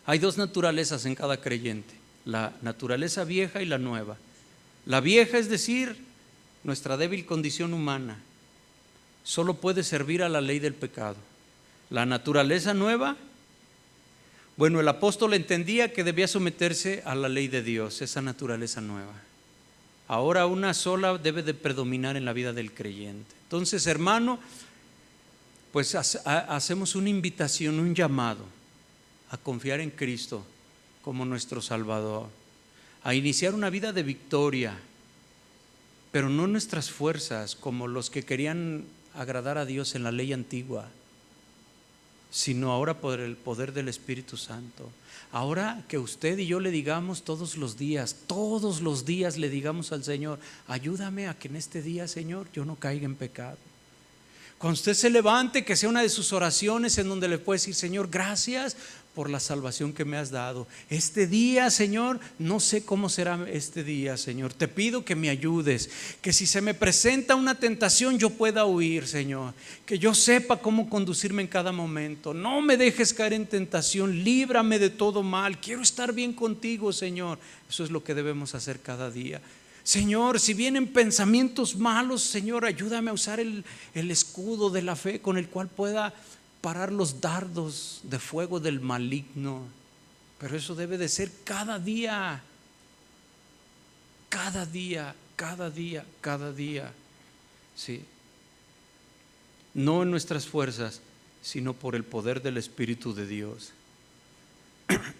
Hay dos naturalezas en cada creyente: la naturaleza vieja y la nueva. La vieja, es decir, nuestra débil condición humana, solo puede servir a la ley del pecado. La naturaleza nueva, bueno, el apóstol entendía que debía someterse a la ley de Dios, esa naturaleza nueva. Ahora una sola debe de predominar en la vida del creyente. Entonces, hermano, pues hacemos una invitación, un llamado a confiar en Cristo como nuestro Salvador, a iniciar una vida de victoria, pero no nuestras fuerzas como los que querían agradar a Dios en la ley antigua, sino ahora por el poder del Espíritu Santo. Ahora que usted y yo le digamos todos los días le digamos al Señor: ayúdame a que en este día, Señor, yo no caiga en pecado. Cuando usted se levante, que sea una de sus oraciones en donde le puede decir: Señor, gracias por la salvación que me has dado. Este día, Señor, no sé cómo será este día, Señor. Te pido que me ayudes, que si se me presenta una tentación yo pueda huir, Señor. Que yo sepa cómo conducirme en cada momento. No me dejes caer en tentación, líbrame de todo mal. Quiero estar bien contigo, Señor. Eso es lo que debemos hacer cada día. Señor, si vienen pensamientos malos, Señor, ayúdame a usar el escudo de la fe con el cual pueda parar los dardos de fuego del maligno. Pero eso debe de ser cada día, cada día, cada día, cada día. Sí. No en nuestras fuerzas, sino por el poder del Espíritu de Dios.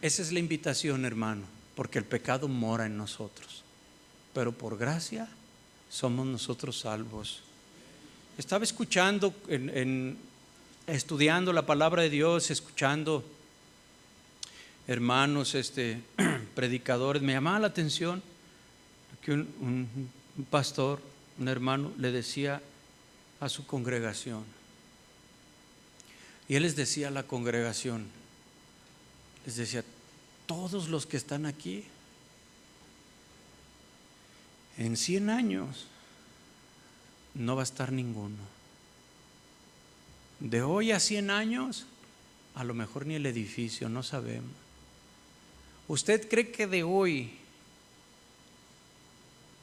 Esa es la invitación, hermano, porque el pecado mora en nosotros, pero por gracia somos nosotros salvos. Estaba escuchando estudiando la palabra de Dios, escuchando hermanos, predicadores, me llamaba la atención que un pastor, un hermano, le decía a su congregación, y él les decía a la congregación, les decía: todos los que están aquí, en 100 años no va a estar ninguno. De hoy a 100 años, a lo mejor ni el edificio, no sabemos. ¿Usted cree que de hoy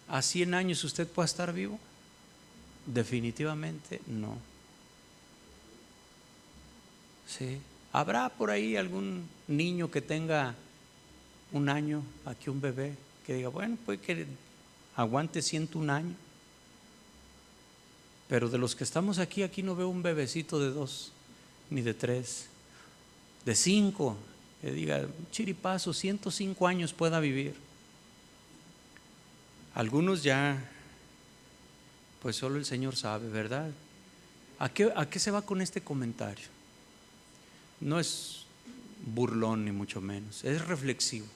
a 100 años usted pueda estar vivo? Definitivamente no. Sí. ¿Habrá por ahí algún niño que tenga 1 año, aquí un bebé, que diga, bueno, puede que aguante 101 años? Pero de los que estamos aquí no veo un bebecito de 2, ni de 3, de 5, que diga, chiripazo, 105 años pueda vivir. Algunos ya, pues solo el Señor sabe, ¿verdad? ¿A qué se va con este comentario? No es burlón ni mucho menos, es reflexivo.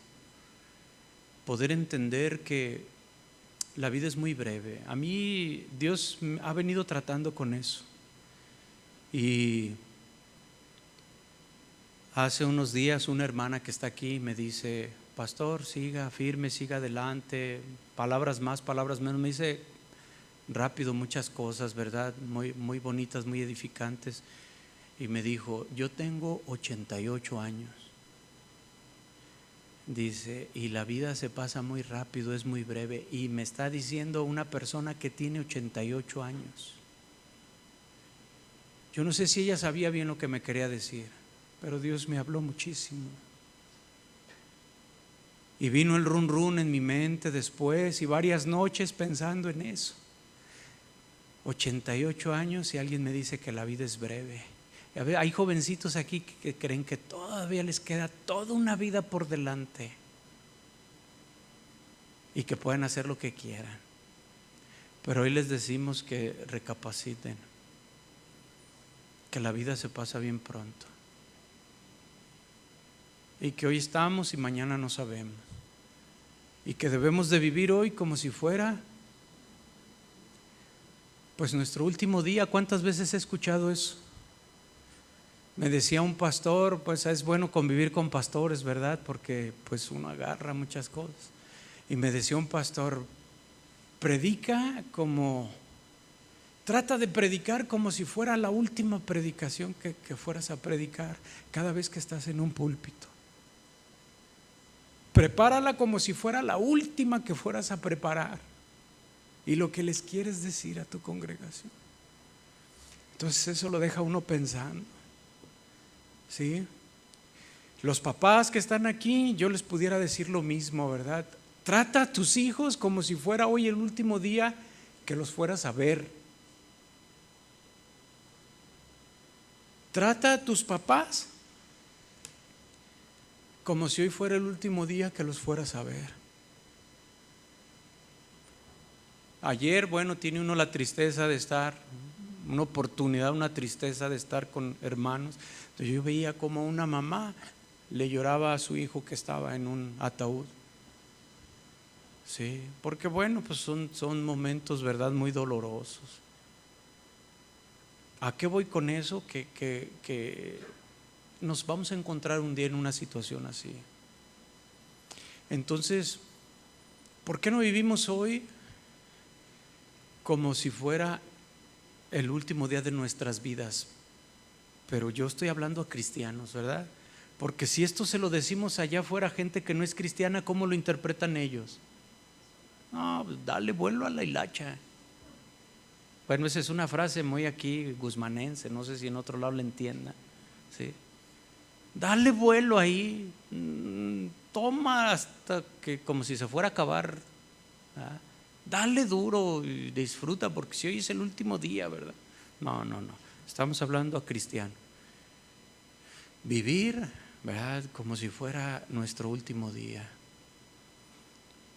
Poder entender que la vida es muy breve. A mí Dios ha venido tratando con eso. Y hace unos días una hermana que está aquí me dice: pastor, siga firme, siga adelante, palabras más, palabras menos. Me dice rápido muchas cosas, ¿verdad? Muy, muy bonitas, muy edificantes. Y me dijo: yo tengo 88 años. Dice, y la vida se pasa muy rápido, es muy breve. Y me está diciendo una persona que tiene 88 años. Yo no sé si ella sabía bien lo que me quería decir, pero Dios me habló muchísimo. Y vino el run run en mi mente después, y varias noches pensando en eso. 88 años y alguien me dice que la vida es breve. Hay jovencitos aquí que creen que todavía les queda toda una vida por delante y que pueden hacer lo que quieran. Pero hoy les decimos que recapaciten, que la vida se pasa bien pronto y que hoy estamos y mañana no sabemos, y que debemos de vivir hoy como si fuera pues nuestro último día. ¿Cuántas veces he escuchado eso? Me decía un pastor, pues es bueno convivir con pastores, ¿verdad? Porque pues uno agarra muchas cosas. Y me decía un pastor, trata de predicar como si fuera la última predicación que fueras a predicar cada vez que estás en un púlpito. Prepárala como si fuera la última que fueras a preparar y lo que les quieres decir a tu congregación. Entonces eso lo deja uno pensando. ¿Sí? Los papás que están aquí, yo les pudiera decir lo mismo, ¿verdad? Trata a tus hijos como si fuera hoy el último día que los fueras a ver. Trata a tus papás como si hoy fuera el último día que los fueras a ver. Ayer, bueno, tiene uno la tristeza de estar, una oportunidad, una tristeza de estar con hermanos. Entonces yo veía como una mamá le lloraba a su hijo que estaba en un ataúd. Sí, porque bueno, pues son momentos, ¿verdad?, muy dolorosos. ¿A qué voy con eso? Que nos vamos a encontrar un día en una situación así. Entonces, ¿por qué no vivimos hoy como si fuera el último día de nuestras vidas? Pero yo estoy hablando a cristianos, ¿verdad? Porque si esto se lo decimos allá afuera a gente que no es cristiana, ¿cómo lo interpretan ellos? No, pues dale vuelo a la hilacha. Bueno, esa es una frase muy aquí guzmanense, no sé si en otro lado la entienda, ¿sí? Dale vuelo ahí, toma hasta que como si se fuera a acabar, ¿verdad? Dale duro y disfruta porque si hoy es el último día, ¿verdad? No, estamos hablando a cristiano. Vivir, ¿verdad? Como si fuera nuestro último día.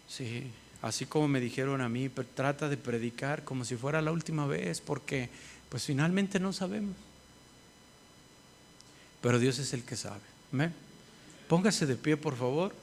Sí, así como me dijeron a mí, trata de predicar como si fuera la última vez, porque pues finalmente no sabemos. Pero Dios es el que sabe. ¿Amén? Póngase de pie, por favor.